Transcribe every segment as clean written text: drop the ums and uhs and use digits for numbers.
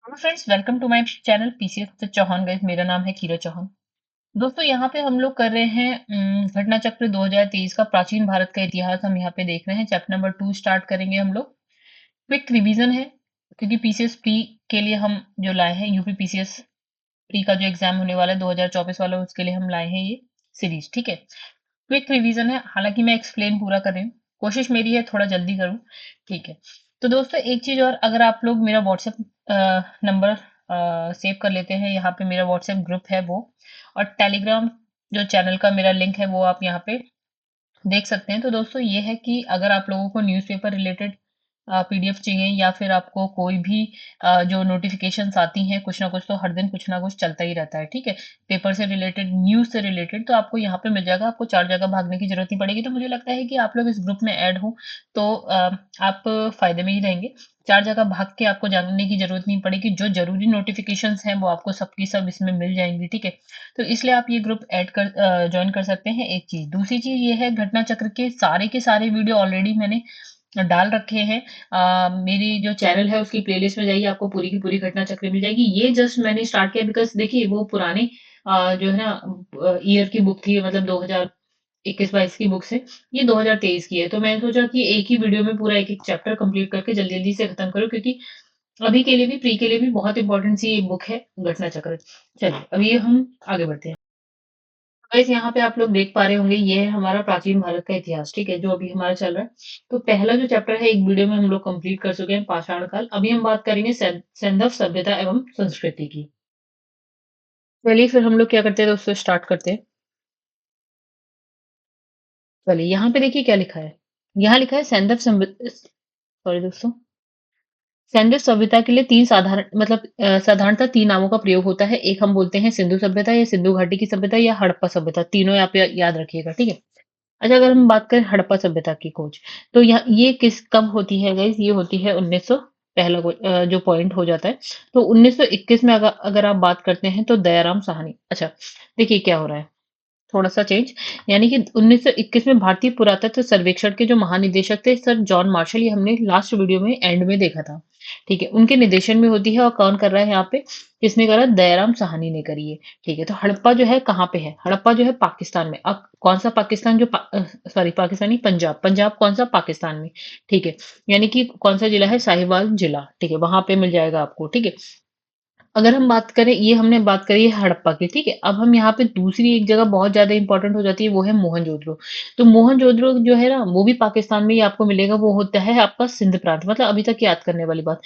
Hello friends, welcome to my channel PCS Chauhan. Guys, मेरा नाम है कीरा चौहान। दोस्तों, यहाँ पे हम लोग कर रहे हैं घटना चक्र 2023 का प्राचीन भारत का इतिहास। हम यहाँ पे देख रहे हैं, चैप्टर नंबर 2 स्टार्ट करेंगे हम लोग। क्विक रिवीजन है, क्योंकि पीसीएस प्री के लिए हम जो लाए हैं, यूपी पीसीएस प्री का जो एग्जाम होने वाला है 2024 वाला, उसके लिए हम लाए हैं ये सीरीज। ठीक है, क्विक रिवीजन है, हालांकि मैं एक्सप्लेन पूरा कर रही हूँ। कोशिश मेरी है थोड़ा जल्दी करूँ। ठीक है, तो दोस्तों एक चीज और, अगर आप लोग मेरा व्हाट्सएप नंबर सेव कर लेते हैं, यहाँ पे मेरा व्हाट्सएप ग्रुप है वो, और टेलीग्राम जो चैनल का मेरा लिंक है वो आप यहाँ पे देख सकते हैं। तो दोस्तों ये है कि अगर आप लोगों को न्यूज़पेपर रिलेटेड पीडीएफ चाहिए, या फिर आपको कोई भी जो नोटिफिकेशंस आती हैं, कुछ ना कुछ तो हर दिन कुछ ना कुछ चलता ही रहता है। ठीक है, पेपर से रिलेटेड, न्यूज़ से रिलेटेड, तो आपको यहाँ पे मिल जाएगा। आपको चार जगह भागने की जरूरत नहीं पड़ेगी। तो मुझे लगता है कि आप लोग इस ग्रुप में ऐड हो तो आप फायदे में ही रहेंगे। चार जगह भाग के आपको जानने की जरूरत नहीं पड़ेगी। जो जरूरी नोटिफिकेशंस हैं वो आपको सबकी सब इसमें मिल जाएंगी। ठीक है, तो इसलिए आप ये ग्रुप ऐड कर ज्वाइन कर सकते हैं। एक चीज, दूसरी चीज ये है, घटना चक्र के सारे वीडियो ऑलरेडी मैंने डाल रखे हैं। मेरी जो चैनल है उसकी प्लेलिस्ट में जाइए, आपको पूरी की पूरी घटना चक्र मिल जाएगी। ये जस्ट मैंने स्टार्ट किया बिकॉज देखिए, वो पुराने जो है ना ईयर की बुक थी, मतलब 2021-22 की बुक से। ये 2023 की है, तो मैंने सोचा कि एक ही वीडियो में पूरा एक एक चैप्टर कंप्लीट करके जल्दी जल्दी से खत्म करूं, क्योंकि अभी के लिए भी, प्री के लिए भी बहुत इंपॉर्टेंट सी बुक है घटना चक्र। चलिए अभी हम आगे बढ़ते हैं। गाइस, यहाँ पे आप लोग देख पा रहे होंगे, ये है हमारा प्राचीन भारत का इतिहास। ठीक है, जो अभी हमारा चल रहा है। तो पहला जो चैप्टर है, एक वीडियो में हम लोग कंप्लीट कर चुके हैं, पाषाण काल। अभी हम बात करेंगे सैंधव सभ्यता एवं संस्कृति की। चलिए फिर हम लोग क्या करते हैं दोस्तों, स्टार्ट करते हैं। चलिए यहाँ पे देखिए क्या लिखा है। यहाँ लिखा है सॉरी दोस्तों, सैंधव सभ्यता के लिए तीन साधारण, मतलब साधारणतः तीन नामों का प्रयोग होता है। एक हम बोलते हैं सिंधु सभ्यता, या सिंधु घाटी की सभ्यता, या हड़प्पा सभ्यता। तीनों यहाँ पे याद रखिएगा। ठीक है, अच्छा, अगर हम बात करें हड़प्पा सभ्यता की खोज, तो ये किस कब होती है गाइस? ये होती है 1900, पहला जो पॉइंट हो जाता है। तो 1921 में अगर आप बात करते हैं तो दयाराम साहनी। अच्छा, देखिए क्या हो रहा है, थोड़ा सा चेंज। यानी कि 1921 में भारतीय पुरातत्व सर्वेक्षण के जो महानिदेशक थे सर जॉन मार्शल, ये हमने लास्ट वीडियो में एंड में देखा था। ठीक है, उनके निर्देशन में होती है। और कौन कर रहा है यहाँ पे, किसने करा? दयाराम साहनी ने करी है। ठीक है, तो हड़प्पा जो है कहाँ पे है? हड़प्पा जो है पाकिस्तान में। अब कौन सा पाकिस्तान? सॉरी, पाकिस्तानी पंजाब। पंजाब कौन सा? पाकिस्तान में। ठीक है, यानी कि कौन सा जिला है? साहिवाल जिला। ठीक है, वहां पे मिल जाएगा आपको। ठीक है, अगर हम बात करें, ये हमने बात करी है हड़प्पा की। ठीक है, अब हम यहाँ पे दूसरी एक जगह बहुत ज्यादा इंपॉर्टेंट हो जाती है, वो है मोहनजोदड़ो। तो मोहनजोदड़ो जो है ना, वो भी पाकिस्तान में ही आपको मिलेगा। वो होता है आपका सिंध प्रांत। मतलब अभी तक याद करने वाली बात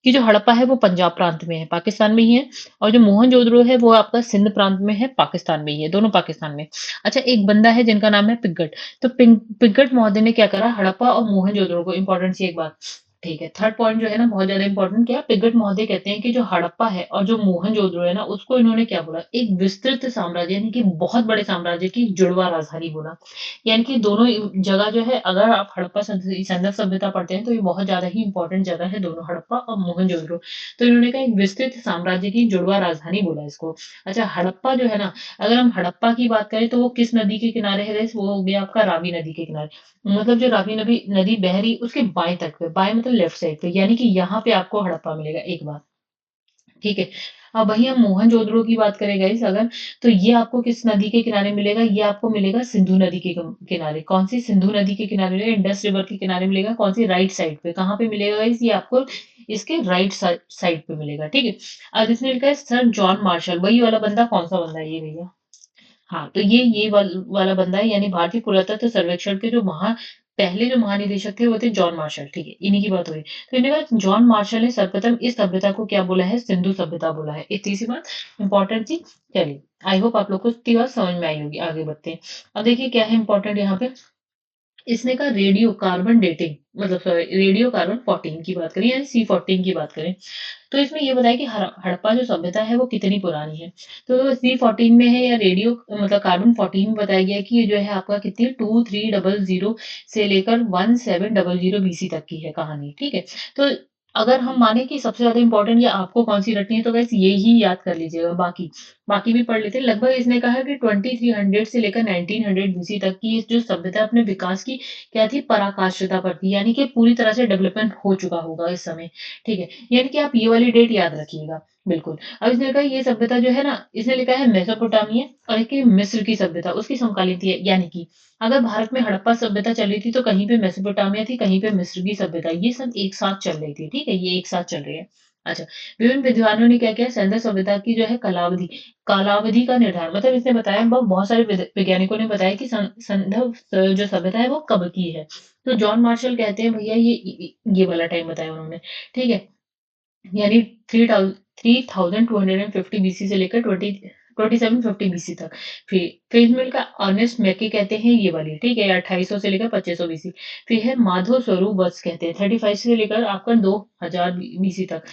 कि जो हड़प्पा है वो पंजाब प्रांत में है, पाकिस्तान में ही है। और जो मोहनजोदड़ो है वो आपका सिंध प्रांत में है, पाकिस्तान में ही है, दोनों पाकिस्तान में। अच्छा, एक बंदा है जिनका नाम है पिग्गट। तो पिग्गट महोदय ने क्या करा, हड़प्पा और मोहनजोदड़ो को, इंपॉर्टेंट सी एक बात। ठीक है, थर्ड पॉइंट जो है ना, बहुत ज्यादा इंपॉर्टेंट, क्या पिगट महोदय कहते हैं कि जो हड़प्पा है और जो मोहनजोदड़ो है ना, उसको इन्होंने क्या बोला, एक विस्तृत साम्राज्य, यानी कि बहुत बड़े साम्राज्य की जुड़वा राजधानी बोला। यानी कि दोनों जगह जो है, अगर आप हड़प्पा संदर्भ सभ्यता पढ़ते हैं तो ये बहुत ज्यादा ही इंपॉर्टेंट जगह है, दोनों, हड़प्पा और मोहनजोदड़ो। तो इन्होंने कहा एक विस्तृत साम्राज्य की जुड़वा राजधानी बोला इसको। अच्छा, हड़प्पा जो है ना, अगर हम हड़प्पा की बात करें तो वो किस नदी के किनारे है guys? वो हो गया आपका रावी नदी के किनारे। मतलब जो रावी नदी नदी बह रही उसके बाएं तट पे, बाएं मतलब लेफ्ट साइड पे, यानी कि यहाँ पे आपको हड़प्पा मिलेगा एक बार। ठीक है, अब वही हम मोहनजोदड़ो की बात करें गाइस अगर, तो ये आपको किस नदी के किनारे मिलेगा? ये आपको मिलेगा सिंधु नदी के किनारे। कौन सी? सिंधु नदी के किनारे मिलेगा, इंडस रिवर के किनारे मिलेगा। कौन सी? राइट साइड पे। कहाँ पे मिलेगा गाइस? ये आपको इसके राइट साइड पे मिलेगा। ठीक है, अब इसमें लिखा है सर जॉन मार्शल। वही वाला बंदा, कौन सा बंदा है ये भैया? हाँ, तो ये वाला बंदा है, यानी भारतीय पुरातत्व सर्वेक्षण के जो पहले जो महानिदेशक थे वो थे जॉन मार्शल। ठीक है, इन्हीं की बात हो रही है। तो इन्हें कहा, जॉन मार्शल ने सर्वप्रथम इस सभ्यता को क्या बोला है? सिंधु सभ्यता बोला है। इतनी सी बात इंपॉर्टेंट थी। चलिए, आई होप आप लोग को इतनी बात समझ में आई होगी। आगे बढ़ते हैं। अब देखिए क्या है इंपॉर्टेंट यहाँ पे। इसने कहा रेडियो कार्बन डेटिंग, मतलब सॉरी, रेडियो कार्बन 14 की बात करें, यानी C14 की बात करें, तो इसमें ये बताया कि हड़प्पा जो सभ्यता है वो कितनी पुरानी है। तो C14 में है, या रेडियो मतलब कार्बन 14 में बताया गया है कि ये जो है आपका कितनी 2300 से लेकर 1700 BC तक की है कहानी। ठीक है, तो अगर हम माने कि सबसे ज्यादा इंपॉर्टेंट या आपको कौन सी रटनी है, तो वैसे ये ही याद कर लीजिएगा। बाकी बाकी भी पढ़ लेते हैं। लगभग इसने कहा कि 2300 से लेकर 1900 बीसी तक की जो सभ्यता अपने विकास की क्या थी, पराकाष्ठता पर थी, यानी कि पूरी तरह से डेवलपमेंट हो चुका होगा इस समय। ठीक है, यानी कि आप ये वाली डेट याद रखिएगा। बिल्कुल। अब इसने लिखा है ये सभ्यता जो है ना, इसने लिखा है मेसोपोटामिया और एक है मिस्र की सभ्यता, उसकी समकालीन थी, यानी कि अगर भारत में हड़प्पा सभ्यता चल रही थी तो कहीं पे मेसोपोटामिया थी, कहीं पे मिस्र की सभ्यता, ये सब एक साथ चल रही थी। ठीक है, ये एक साथ चल रही है। अच्छा, विभिन्न विद्वानों ने क्या किया, सैन्य सभ्यता की जो है कालावधि, कालावधि का निर्धारण, मतलब इसने बताया, बहुत सारे वैज्ञानिकों ने बताया कि संदर्भ जो सभ्यता है वो कब की है। तो जॉन मार्शल कहते हैं भैया ये वाला टाइम बताया उन्होंने। ठीक है, यानी 3250 बीसी से लेकर 2750 तक। फिर मिल का अर्नेस्ट मैके कहते हैं ये वाली, ठीक है, 2800 से लेकर 2500 बीसी। फिर है माधव स्वरूप वत्स कहते हैं 35 से लेकर आपका 2000 बीसी तक,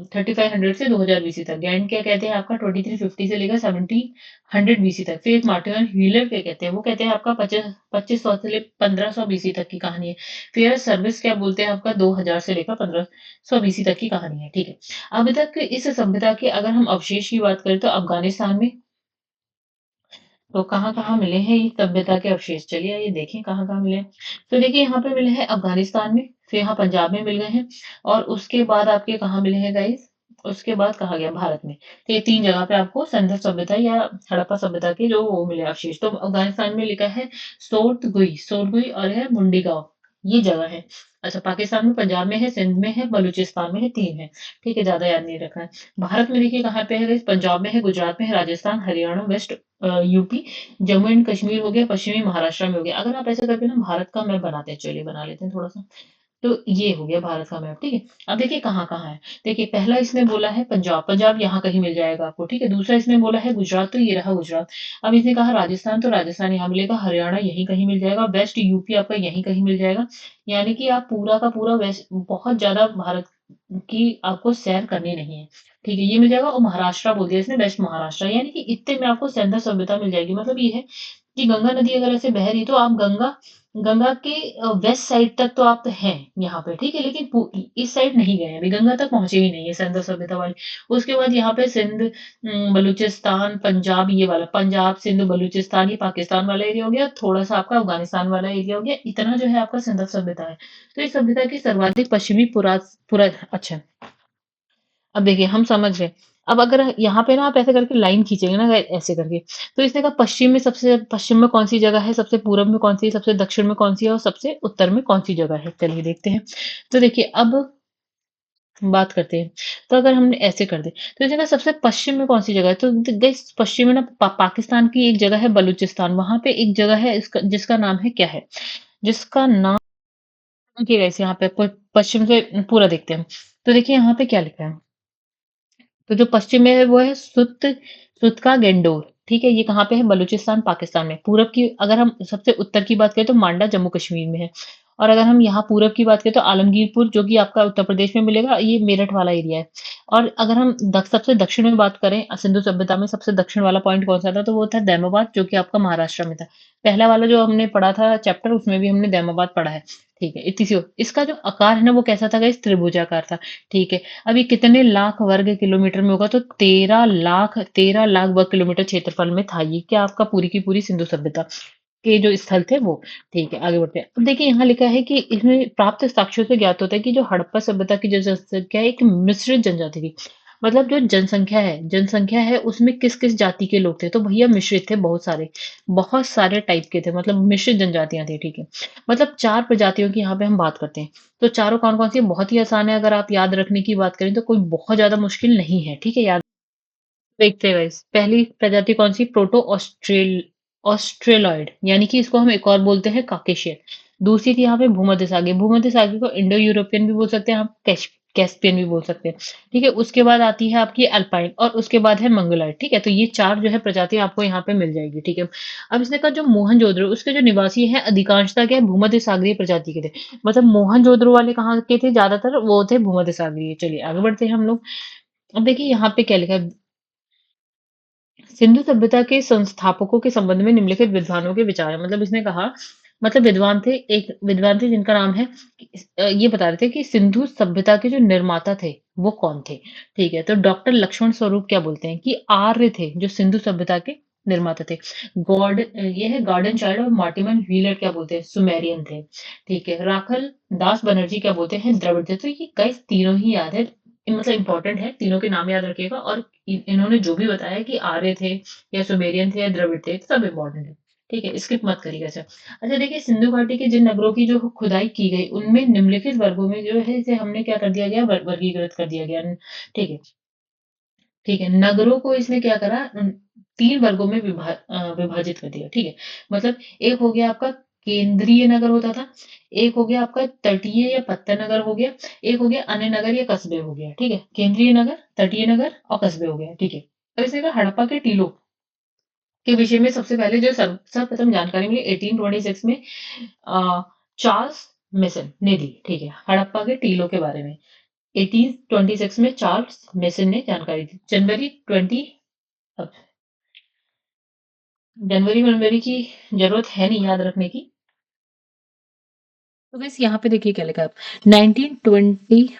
3500 से 2000 बीसी तक। गैंड क्या कहते हैं आपका 2350 से लेकर 1700 बीसी तक। फिर मार्टिन व्हीलर क्या कहते हैं, वो कहते हैं आपका 2500 से लेकर 1500 बीसी तक की कहानी है। फिर सर्विस क्या बोलते हैं आपका 2000 से लेकर 1500 बीसी तक की कहानी है। ठीक है, अभी तक इस सभ्यता के अगर हम अवशेष की बात करें तो अफगानिस्तान में, तो कहाँ-कहाँ मिले हैं ये सभ्यता के अवशेष? चलिए आइए देखें कहाँ-कहाँ मिले हैं। तो देखिए यहाँ पे मिले हैं अफगानिस्तान में, फिर यहाँ पंजाब में मिल गए हैं, और उसके बाद आपके कहाँ मिले हैं गाइस? उसके बाद कहा गया भारत में। तो ये 3 जगह पे आपको सिंधु सभ्यता या हड़प्पा सभ्यता के जो वो मिले अवशेष। तो अफगानिस्तान में लिखा है सोरटगुई और है मुंडी गाँव, ये जगह है। अच्छा, पाकिस्तान में, पंजाब में है, सिंध में है, बलूचिस्तान में है, 3 है। ठीक है, ज़्यादा याद नहीं रखना है। भारत में देखिए कहाँ पे है गाइस? पंजाब में है, गुजरात में है, Rajasthan, Haryana, west UP, Jammu and Kashmir हो गया, पश्चिमी महाराष्ट्र में हो गया। अगर आप ऐसे करके ना भारत का मैप बनाते हैं, चलिए बना लेते हैं थोड़ा सा। तो ये हो गया भारत का मैप। ठीक है, अब देखिए कहाँ कहाँ है। देखिए पहला इसने बोला है पंजाब, पंजाब यहाँ कहीं मिल जाएगा आपको। ठीक है, दूसरा इसने बोला है गुजरात, तो ये रहा गुजरात। अब इसने कहा राजस्थान, तो राजस्थान यहाँ मिलेगा, हरियाणा यहीं कहीं मिल जाएगा, वेस्ट यूपी आपका यहीं कहीं मिल जाएगा। यानी कि आप पूरा का पूरा वेस्ट, बहुत ज्यादा भारत की आपको सैर करनी नहीं है। ठीक है, ये मिल जाएगा, और महाराष्ट्र बोल दिया इसने, वेस्ट महाराष्ट्र, यानी कि इतने में आपको सिंधु सभ्यता मिल जाएगी। मतलब ये है कि गंगा नदी अगर ऐसे बह रही है, तो आप गंगा गंगा के वेस्ट साइड तक तो आप हैं यहाँ पे। ठीक है, लेकिन इस साइड नहीं गए हैं, अभी गंगा तक पहुंचे ही नहीं है सिंधु सभ्यता वाले। उसके बाद यहाँ पे सिंध, बलूचिस्तान, पंजाब, ये वाला पंजाब, सिंध, बलूचिस्तान, ये पाकिस्तान वाला एरिया हो गया, थोड़ा सा आपका अफगानिस्तान वाला एरिया हो गया, इतना जो है आपका सिंधु सभ्यता है। तो इस सभ्यता की सर्वाधिक पश्चिमी पूरा अच्छा, अब देखिए हम समझ रहे हैं। अब अगर यहाँ पे ना आप ऐसे करके लाइन खींचेंगे ना ऐसे करके, तो इसने कहा पश्चिम में, सबसे पश्चिम में कौन सी जगह है, सबसे पूर्व में कौन सी है, सबसे दक्षिण में कौन सी है, और सबसे उत्तर में कौन सी जगह है। चलिए देखते हैं। तो देखिए अब बात करते हैं। तो अगर हमने ऐसे कर दे, तो इसने कहा सबसे पश्चिम में कौन सी जगह है, तो गाइस पश्चिम में ना पाकिस्तान की एक जगह है बलूचिस्तान, वहां पे एक जगह है इसका, जिसका नाम है क्या है, जिसका नाम देखिए गाइस, यहाँ पे पश्चिम से पूरा देखते हैं। तो देखिए यहाँ पे क्या लिखा है। तो जो पश्चिम में है वो है सुत का गेंडोर। ठीक है, ये कहाँ पे है, बलूचिस्तान पाकिस्तान में। पूरब की अगर हम सबसे उत्तर की बात करें तो मांडा जम्मू कश्मीर में है। और अगर हम यहाँ पूरब की बात करें तो आलमगीरपुर, जो कि आपका उत्तर प्रदेश में मिलेगा, ये मेरठ वाला एरिया है। और अगर हम सबसे दक्षिण में बात करें, सिंधु सभ्यता में सबसे दक्षिण वाला पॉइंट कौन सा था, तो वो था दैमाबाद, जो कि आपका महाराष्ट्र में था। पहला वाला जो हमने पढ़ा था चैप्टर, उसमें भी हमने दैमाबाद पढ़ा है। ठीक है, इतनी सी इसका जो आकार है ना वो कैसा था गाइस, त्रिभुजाकार था। ठीक है, अब ये कितने लाख वर्ग किलोमीटर में होगा, तो 13 लाख वर्ग किलोमीटर क्षेत्रफल में था ये, क्या आपका पूरी की पूरी सिंधु सभ्यता के जो स्थल थे वो। ठीक है, आगे बढ़ते हैं। अब देखिए यहाँ लिखा है कि इसमें प्राप्त साक्ष्यों से ज्ञात होता है कि जो हड़प्पा सभ्यता की जो जनसंख्या है एक मिश्रित जनजाति थी। मतलब जो जनसंख्या है उसमें किस किस जाति के लोग थे, तो भैया मिश्रित थे, बहुत सारे टाइप के थे, मतलब मिश्रित जनजातियां थी। ठीक है, मतलब 4 प्रजातियों की यहाँ पे हम बात करते हैं। तो चारों कौन कौन सी है? बहुत ही आसान है, अगर आप याद रखने की बात करें तो कोई बहुत ज्यादा मुश्किल नहीं है। ठीक है, याद देखते हैं गाइस। पहली प्रजाति कौन सी, प्रोटो ऑस्ट्रेलॉइड, यानी कि इसको हम एक और बोलते हैं काकेशियन। दूसरी थी यहाँ पे भूमध्य सागरीय, भूमध्य सागरीय को इंडो यूरोपियन भी बोल सकते हैं हम, कैस्पियन भी बोल सकते हैं। ठीक है, उसके बाद आती है आपकी अल्पाइन, और उसके बाद है मंगोलॉइड। ठीक है, तो ये 4 जो है प्रजाति आपको यहाँ पे मिल जाएगी। ठीक है, अब इसने कहा जो मोहनजोदड़ो, उसके जो निवासी हैं अधिकांशतः क्या है, भूमध्य सागरीय प्रजाति के थे। मतलब मोहनजोदड़ो वाले कहाँ के थे ज्यादातर, वो थे भूमध्य सागरीय। चलिए आगे बढ़ते हैं हम लोग। अब देखिए यहाँ पे क्या लिखा है, सिंधु सभ्यता के संस्थापकों के संबंध में निम्नलिखित विद्वानों के विचार है। मतलब इसने कहा मतलब विद्वान थे, एक विद्वान थे जिनका नाम है ये बता रहे थे कि सिंधु सभ्यता के जो निर्माता थे, वो कौन थे? ठीक है, तो डॉक्टर लक्ष्मण स्वरूप क्या बोलते हैं कि आर्य थे, जो सिंधु सभ्यता के निर्माता थे। ये है गार्डन चाइल्ड और मार्टिमन व्हीलर क्या बोलते हैं? सुमेरियन थे। ठीक है, राखल दास बनर्जी क्या बोलते हैं? द्रविड़ थे। तो ये गाइस तीनों ही याद है, मतलब इंपॉर्टेंट है, तीनों के नाम याद रखिएगा और इन्होंने जो भी बताया कि आर्य थे या सुमेरियन थे या द्रविड़ थे, सब इंपॉर्टेंट है। ठीक है, स्किप मत करिएगा सर। अच्छा देखिए, सिंधु घाटी के जिन नगरों की जो खुदाई की गई, उनमें निम्नलिखित वर्गों में जो है इसे हमने क्या कर दिया गया? वर्गीकृत कर दिया गया। ठीक है, ठीक है। नगरों को इसने क्या करा? 3 वर्गों में विभाजित कर दिया। ठीक है, मतलब एक हो गया आपका केंद्रीय नगर होता था, एक हो गया आपका तटीय या पत्तन नगर हो गया, एक हो गया अन्य नगर या कस्बे हो गया। ठीक है, केंद्रीय नगर, तटीय नगर और कस्बे हो गया। ठीक है, अब इसने कहा हड़प्पा के टीलों के विषय में सबसे पहले जो सर्वप्रथम जानकारी मिली 1826 में चार्ल्स मेसन ने दी। ठीक है, हड़प्पा के टीलों के बारे में 1826 में चार्ल्स मेसन ने जानकारी दी। अब जनवरी फरवरी की जरूरत है नहीं याद रखने की। तो बस यहाँ पे देखिए क्या लिखा है 1920।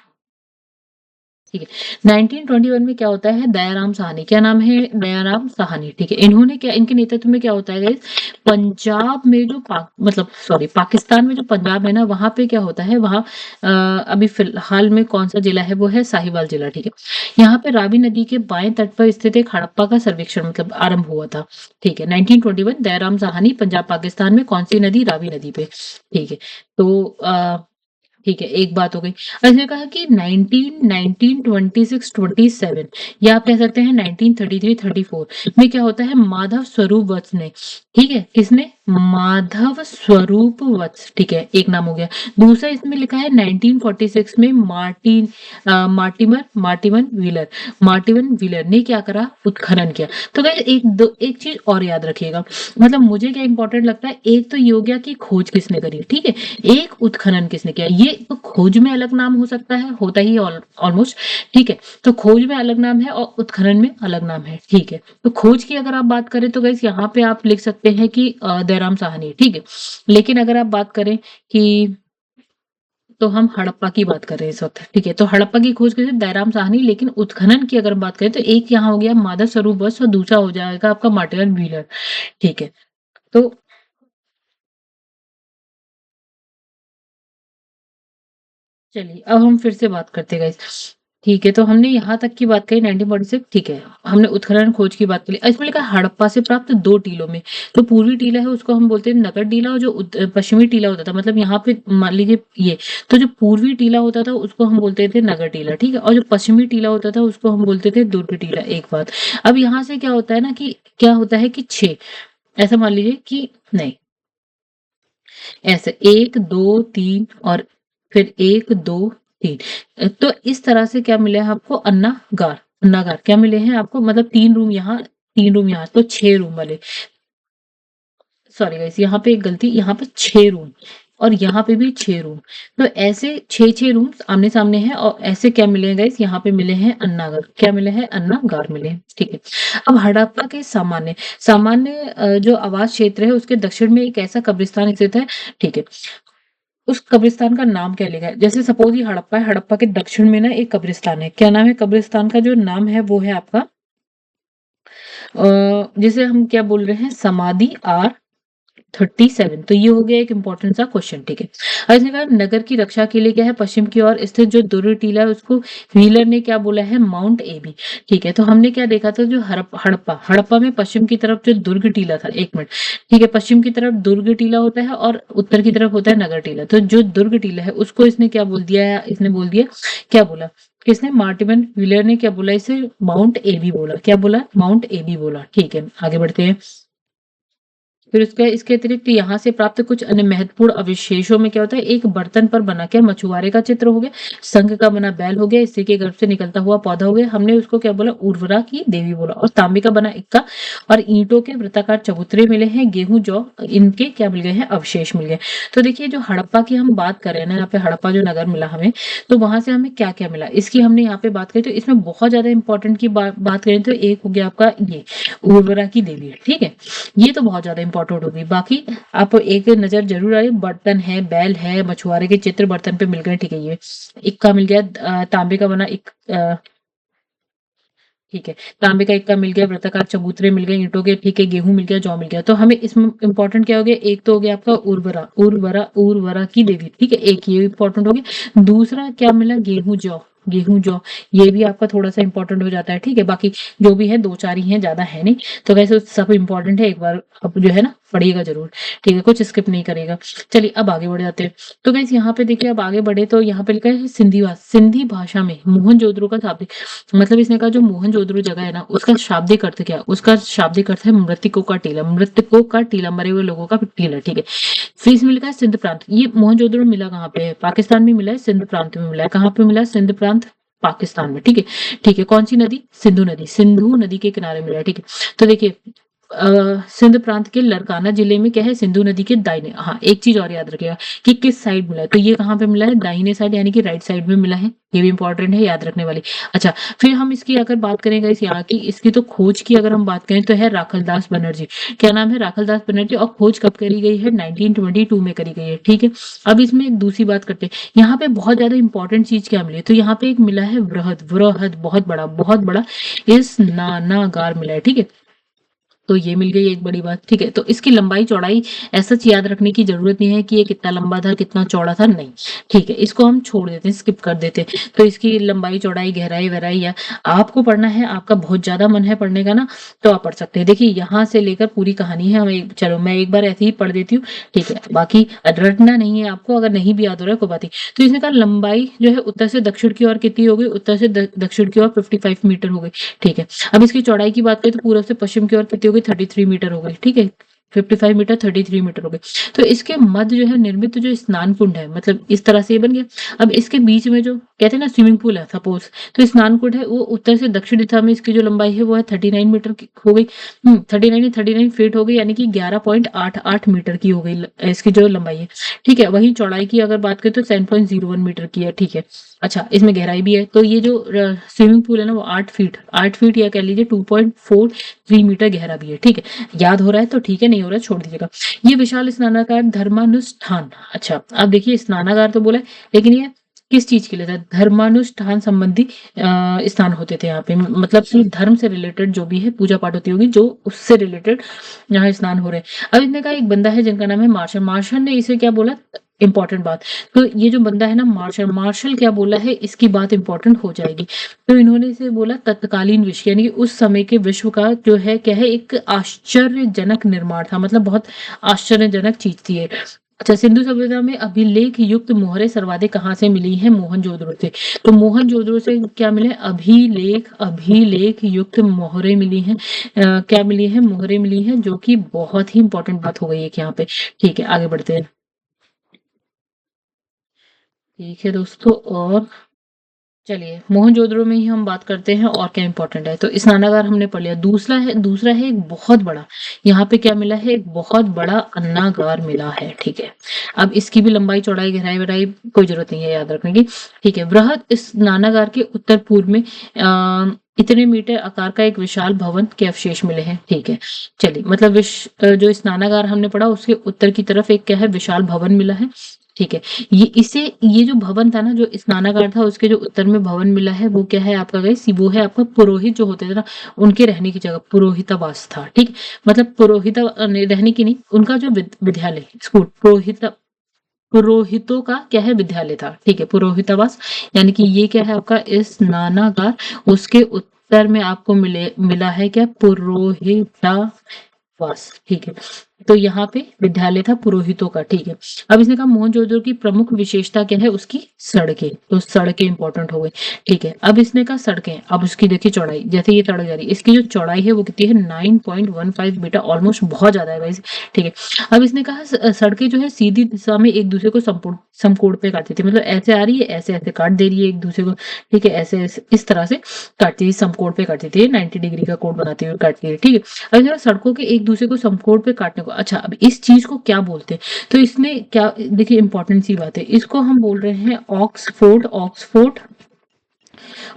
ठीक है, 1921 में क्या होता है? दयाराम साहनी, क्या नाम है? दयाराम साहनी। ठीक है, इन्होंने क्या, इनके नेतृत्व में क्या होता है गाइस? पंजाब में जो मतलब सॉरी पाकिस्तान में जो पंजाब है ना, वहां पे क्या होता है? वहां अभी फिलहाल में कौन सा जिला है? वो है साहिवाल जिला। ठीक है, यहाँ पे रावी नदी के बाएं तट पर स्थित एक हड़प्पा का सर्वेक्षण मतलब आरंभ हुआ था। ठीक है, 1921 दयाराम साहनी, पंजाब पाकिस्तान में कौन सी नदी? रावी नदी पे। ठीक है, तो ठीक है, एक बात हो गई। और इसने कहा कि 19 26 27 या आप कह सकते हैं 1933 34 में क्या होता है? माधव स्वरूप वत्स ने, ठीक है, किसने? माधव स्वरूप वत्स। ठीक है, एक नाम हो गया। दूसरा इसमें लिखा है 1946 में मार्टिवन व्हीलर ने क्या करा? उत्खनन किया। तो गाइस एक चीज और याद रखिएगा, मतलब मुझे क्या इंपॉर्टेंट लगता है, एक तो ये हो गया कि खोज किसने करी, ठीक है, एक उत्खनन किसने किया। ये तो खोज में अलग नाम हो सकता है, होता ही ऑलमोस्ट। ठीक है, तो खोज में अलग नाम है और उत्खनन में अलग नाम है। ठीक है, तो खोज की अगर आप बात करें तो गाइस यहाँ पे आप लिख सकते हैं कि दयाराम साहनी। ठीक है, लेकिन अगर आप बात करें कि तो हम हड़प्पा की बात कर रहे हैं इस वक्त। ठीक है, तो हड़प्पा की खोज की दयाराम साहनी, लेकिन उत्खनन की अगर बात करें तो एक यहाँ हो गया माधव स्वरूप बस और दूसरा हो जाएगा आपका मार्टिन व्हीलर। ठीक है, तो चलिए अब हम फिर से बात करते हैं गाइस। ठीक है, तो हमने यहाँ तक की बात करी 1946। ठीक है, हमने उत्खनन खोज की बात करी। इसमें लिखा हड़प्पा से प्राप्त 2 टीलों में, तो पूर्वी टीला है उसको हम बोलते हैं नगर टीला, और जो पश्चिमी टीला होता था, मतलब यहाँ पे मान लीजिए ये, तो जो पूर्वी टीला होता था उसको हम बोलते थे नगर टीला। ठीक है, और जो पश्चिमी टीला होता था उसको हम बोलते थे दुर्ग टीला। एक बात, अब यहाँ से क्या होता है ना कि क्या होता है कि 6, ऐसा मान लीजिए कि नहीं, ऐसे 1 2 3 और फिर 1 2 3, तो इस तरह से क्या मिले हैं आपको? अन्नागार क्या मिले हैं आपको? मतलब 3 रूम यहाँ, 3 रूम यहाँ, तो 6 रूम वाले। सॉरी गाइस, यहाँ पे एक गलती, यहाँ पे 6 रूम और यहाँ पे भी 6 रूम, तो ऐसे 6 रूम आमने सामने हैं। और ऐसे क्या मिले हैं गाइस? यहाँ पे मिले हैं अन्नागार। क्या मिले हैं? अन्नागार मिले हैं। ठीक है, अब हड़प्पा के सामान्य सामान्य जो आवास क्षेत्र है उसके दक्षिण में एक ऐसा कब्रिस्तान स्थित है। ठीक है, उस कब्रिस्तान का नाम क्या लिखा है? जैसे सपोज ये हड़प्पा है, हड़प्पा के दक्षिण में ना एक कब्रिस्तान है। क्या नाम है कब्रिस्तान का? जो नाम है वो है आपका जिसे हम क्या बोल रहे हैं? समाधि R37। तो ये हो गया एक इंपॉर्टेंट सा क्वेश्चन। ठीक है, और इसने कहा नगर की रक्षा के लिए क्या है? पश्चिम की ओर स्थित जो दुर्ग टीला है उसको व्हीलर ने क्या बोला है? माउंट एबी। ठीक है, तो हमने क्या देखा था? जो हड़प्पा हड़प्पा में पश्चिम की तरफ जो दुर्ग टीला था, एक मिनट, ठीक है, पश्चिम की तरफ दुर्ग टीला होता है और उत्तर की तरफ होता है नगर टीला। तो जो दुर्ग टीला है उसको इसने क्या बोल दिया है? इसने बोल दिया, क्या बोला? किसने? मार्टिन व्हीलर ने क्या बोला? इसे माउंट एबी बोला। क्या बोला? माउंट एबी बोला। ठीक है, आगे बढ़ते हैं। फिर उसके इसके अतिरिक्त यहाँ से प्राप्त कुछ अन्य महत्वपूर्ण अवशेषों में क्या होता है? एक बर्तन पर बना क्या? मछुआरे का चित्र हो गया, संघ का बना बैल हो गया, स्त्री के गर्भ से निकलता हुआ पौधा हो गया, हमने उसको क्या बोला? उर्वरा की देवी बोला, और तांबे का बना इक्का, और ईंटों के वृत्ताकार चबूतरे मिले हैं, गेहूं जौ इनके क्या मिल गए हैं? अवशेष मिल गए। तो देखिए, जो हड़प्पा की हम बात कर रहे हैं ना, यहाँ पे हड़प्पा जो नगर मिला हमें, तो वहां से हमें क्या क्या मिला इसकी हमने यहाँ पे बात करी। तो इसमें बहुत ज्यादा इंपॉर्टेंट की बात करें तो एक हो गया आपका ये उर्वरा की देवी। ठीक है, ये तो बहुत ज्यादा इंपॉर्टेंट इंपॉर्टेंट होगी। बाकी आप एक नजर जरूर आए, बर्तन है, बैल है, मछुआरे के चित्र बर्तन पे मिल गए, ठीक है। ये इक्का मिल गया, तांबे का बना एक, ठीक है, तांबे का इक्का मिल गया, वृत्ताकार चबूतरे मिल गए ईंटों के, ठीक है, गेहूं मिल गया, जौ मिल गया। तो हमें इसमें इंपॉर्टेंट क्या हो गया, एक तो हो गया आपका उर्वरा, उर्वरा उर्वरा की देवी, ठीक है, एक ये इंपॉर्टेंट हो गया। दूसरा क्या मिला, गेहूं जौ, गेहूं जौ, ये भी आपका थोड़ा सा इंपॉर्टेंट हो जाता है, ठीक है। बाकी जो भी है दो चार ही है, ज्यादा है नहीं। तो वैसे सब इंपॉर्टेंट है, एक बार अब जो है ना पढ़िएगा जरूर, ठीक है, कुछ स्किप नहीं करेगा। चलिए अब आगे बढ़ जाते हैं। तो गाइस यहाँ पे देखिए, अब आगे बढ़े तो यहाँ पे लिखा है सिंधी भाषा, सिंधी भाषा में मोहनजोदड़ो का शाब्दिक, मतलब इसने कहा जो मोहनजोदड़ो जगह है ना, उसका शाब्दिक अर्थ क्या, उसका शाब्दिक अर्थ है मृतकों का टीला, मृतकों का टीला, मरे हुए लोगों का टीला, ठीक है। फिर इसमें लिखा है सिंध प्रांत, ये मोहनजोदड़ो मिला कहाँ पे है, पाकिस्तान में मिला है, सिंध प्रांत में मिला है। कहाँ पे मिला है, सिंध प्रांत पाकिस्तान में, ठीक है। ठीक है, कौन सी नदी, सिंधु नदी, सिंधु नदी के किनारे मिला है, ठीक है। तो देखिए सिंध प्रांत के लरकाना जिले में क्या है, सिंधु नदी के दाहिने, हाँ एक चीज और याद रखिएगा कि किस साइड मिला है, तो ये कहाँ पे मिला है, दाहिने साइड यानी कि राइट साइड में मिला है, ये भी इंपॉर्टेंट है याद रखने वाली। अच्छा, फिर हम इसकी अगर बात करेंगे इस यहाँ की, इसकी तो खोज की अगर हम बात करें तो है राखलदास बनर्जी, क्या नाम है, राखलदास बनर्जी, और खोज कब करी गई है, 1922 में करी गई है, ठीक है। अब इसमें एक दूसरी बात करते हैं, यहाँ पे बहुत ज्यादा इंपॉर्टेंट चीज क्या मिली है, तो यहाँ पे एक मिला है वृहद, वृहद बहुत बड़ा इस नानागार मिला है, ठीक है। तो ये मिल गई एक बड़ी बात, ठीक है। तो इसकी लंबाई चौड़ाई ऐसा याद रखने की जरूरत नहीं है कि ये कितना लंबा था कितना चौड़ा था, नहीं, ठीक है, इसको हम छोड़ देते हैं, स्किप कर देते हैं। तो इसकी लंबाई चौड़ाई गहराई वहराई या आपको पढ़ना है, आपका बहुत ज्यादा मन है पढ़ने का ना, तो आप पढ़ सकते हैं। देखिए यहाँ से लेकर पूरी कहानी है, चलो मैं एक बार ऐसे ही पढ़ देती हूँ, ठीक है। बाकी रटना नहीं है आपको, अगर नहीं भी याद हो रहा है कोई बात नहीं। तो इसने कहा लंबाई जो है उत्तर से दक्षिण की ओर कितनी हो गई, उत्तर से दक्षिण की ओर 55 मीटर हो गई, ठीक है। अब इसकी चौड़ाई की बात करें तो पूर्व से पश्चिम की ओर कितनी हो गई, 33 मीटर हो गई, ठीक है। 55 मीटर, 33 मीटर हो गई। तो इसके मध्य जो है निर्मित जो स्नान कुंड है, मतलब इस तरह से ये बन गया। अब इसके बीच में जो कहते हैं ना स्विमिंग पूल है सपोज, तो स्नान कुंड है वो उत्तर से दक्षिण दिशा में, इसकी जो लंबाई है वो है 39 मीटर की हो गई, 39 फीट हो गई, यानी कि 11.88 मीटर की हो गई इसकी जो लंबाई है, ठीक है। वहीं चौड़ाई की अगर बात करें तो 7.01 मीटर की है, ठीक है। अच्छा, इसमें गहराई भी है, तो ये जो स्विमिंग पूल है ना वो 8 फीट या कह लीजिए 2.43 मीटर गहरा भी है, ठीक है। याद हो रहा है तो ठीक है, नहीं हो रहा है छोड़ दीजिएगा। ये विशाल स्नानागार धर्मानुष्ठान, अच्छा अब देखिए स्नानागार तो बोला है, लेकिन ये किस चीज के लिए था, धर्मानुष्ठान संबंधी स्थान होते थे यहाँ पे, मतलब कि धर्म से रिलेटेड जो भी है पूजा पाठ होती होगी, जो उससे रिलेटेड यहाँ स्नान हो रहे हैं। अब इसने कहा एक बंदा है जिनका नाम है मार्शल, मार्शल ने इसे क्या बोला, इंपॉर्टेंट बात, तो ये जो बंदा है ना मार्शल, मार्शल क्या बोला है, इसकी बात इंपॉर्टेंट हो जाएगी। तो इन्होंने इसे बोला तत्कालीन विश्व, यानी कि उस समय के विश्व का जो है क्या है, एक आश्चर्यजनक निर्माण था, मतलब बहुत आश्चर्यजनक चीज थी ये। अच्छा, सिंधु सभ्यता में अभिलेख युक्त मोहरें सर्वाधिक कहाँ से मिली है, मोहनजोदड़ो से। तो मोहनजोदड़ो से क्या मिले, अभिलेख युक्त मोहरें मिली हैं, क्या मिली है, मोहरें मिली हैं, जो कि बहुत ही इंपॉर्टेंट बात हो गई है यहाँ पे, ठीक है। आगे बढ़ते हैं, ठीक है दोस्तों। और चलिए मोहनजोदड़ो में ही हम बात करते हैं और क्या इंपॉर्टेंट है। तो स्नानागार हमने पढ़ लिया, दूसरा है एक बहुत बड़ा, यहाँ पे क्या मिला है, एक बहुत बड़ा अन्नागार मिला है, ठीक है। अब इसकी भी लंबाई चौड़ाई गहराई वहराई कोई जरूरत नहीं है याद रखने की, ठीक है। बृहद स्नानागार के उत्तर पूर्व में इतने मीटर आकार का एक विशाल भवन के अवशेष मिले हैं, ठीक है। चलिए, मतलब जो स्नानागार हमने पढ़ा उसके उत्तर की तरफ एक क्या है, विशाल भवन मिला है, ठीक है। ये जो भवन था ना, जो स्नानागार था उसके जो उत्तर में भवन मिला है, वो क्या है आपका गाइस, वो है आपका पुरोहित जो होते थे ना, उनके रहने की जगह पुरोहितावास था, ठीक। मतलब पुरोहित रहने की नहीं, उनका जो विद्यालय स्कूल पुरोहितों का क्या है, विद्यालय था, ठीक है, पुरोहितावास। यानी कि ये क्या है आपका स्नानागार, उसके उत्तर में आपको मिला है क्या, पुरोहितावास, ठीक है। तो यहाँ पे विद्यालय था पुरोहितों का, ठीक है। अब इसने कहा मोहनजोदड़ो की प्रमुख विशेषता क्या है, उसकी सड़कें, तो सड़कें इंपॉर्टेंट हो गई, ठीक है। अब इसने कहा सड़कें, अब उसकी देखिए चौड़ाई, जैसे ये सड़क जा रही है, इसकी जो चौड़ाई है वो कितनी है, 9.15 मीटर, ऑलमोस्ट बहुत ज्यादा है गाइस, ठीक है। अब इसने कहा सड़कें जो है सीधी दिशा में एक दूसरे को समकोण पे काटती थी, मतलब ऐसे आ रही है, ऐसे ऐसे काट दे रही है एक दूसरे को, ठीक है, ऐसे इस तरह से काटती थी, समकोण पे काटती थी, 90 डिग्री का कोण बनाती हुई काटती है, ठीक है। अब जरा सड़कों के एक दूसरे को समकोण पे काटने को, अच्छा अब इस चीज को क्या बोलते हैं, तो इसमें क्या देखिए इंपॉर्टेंट सी बात है, इसको हम बोल रहे हैं ऑक्सफोर्ड,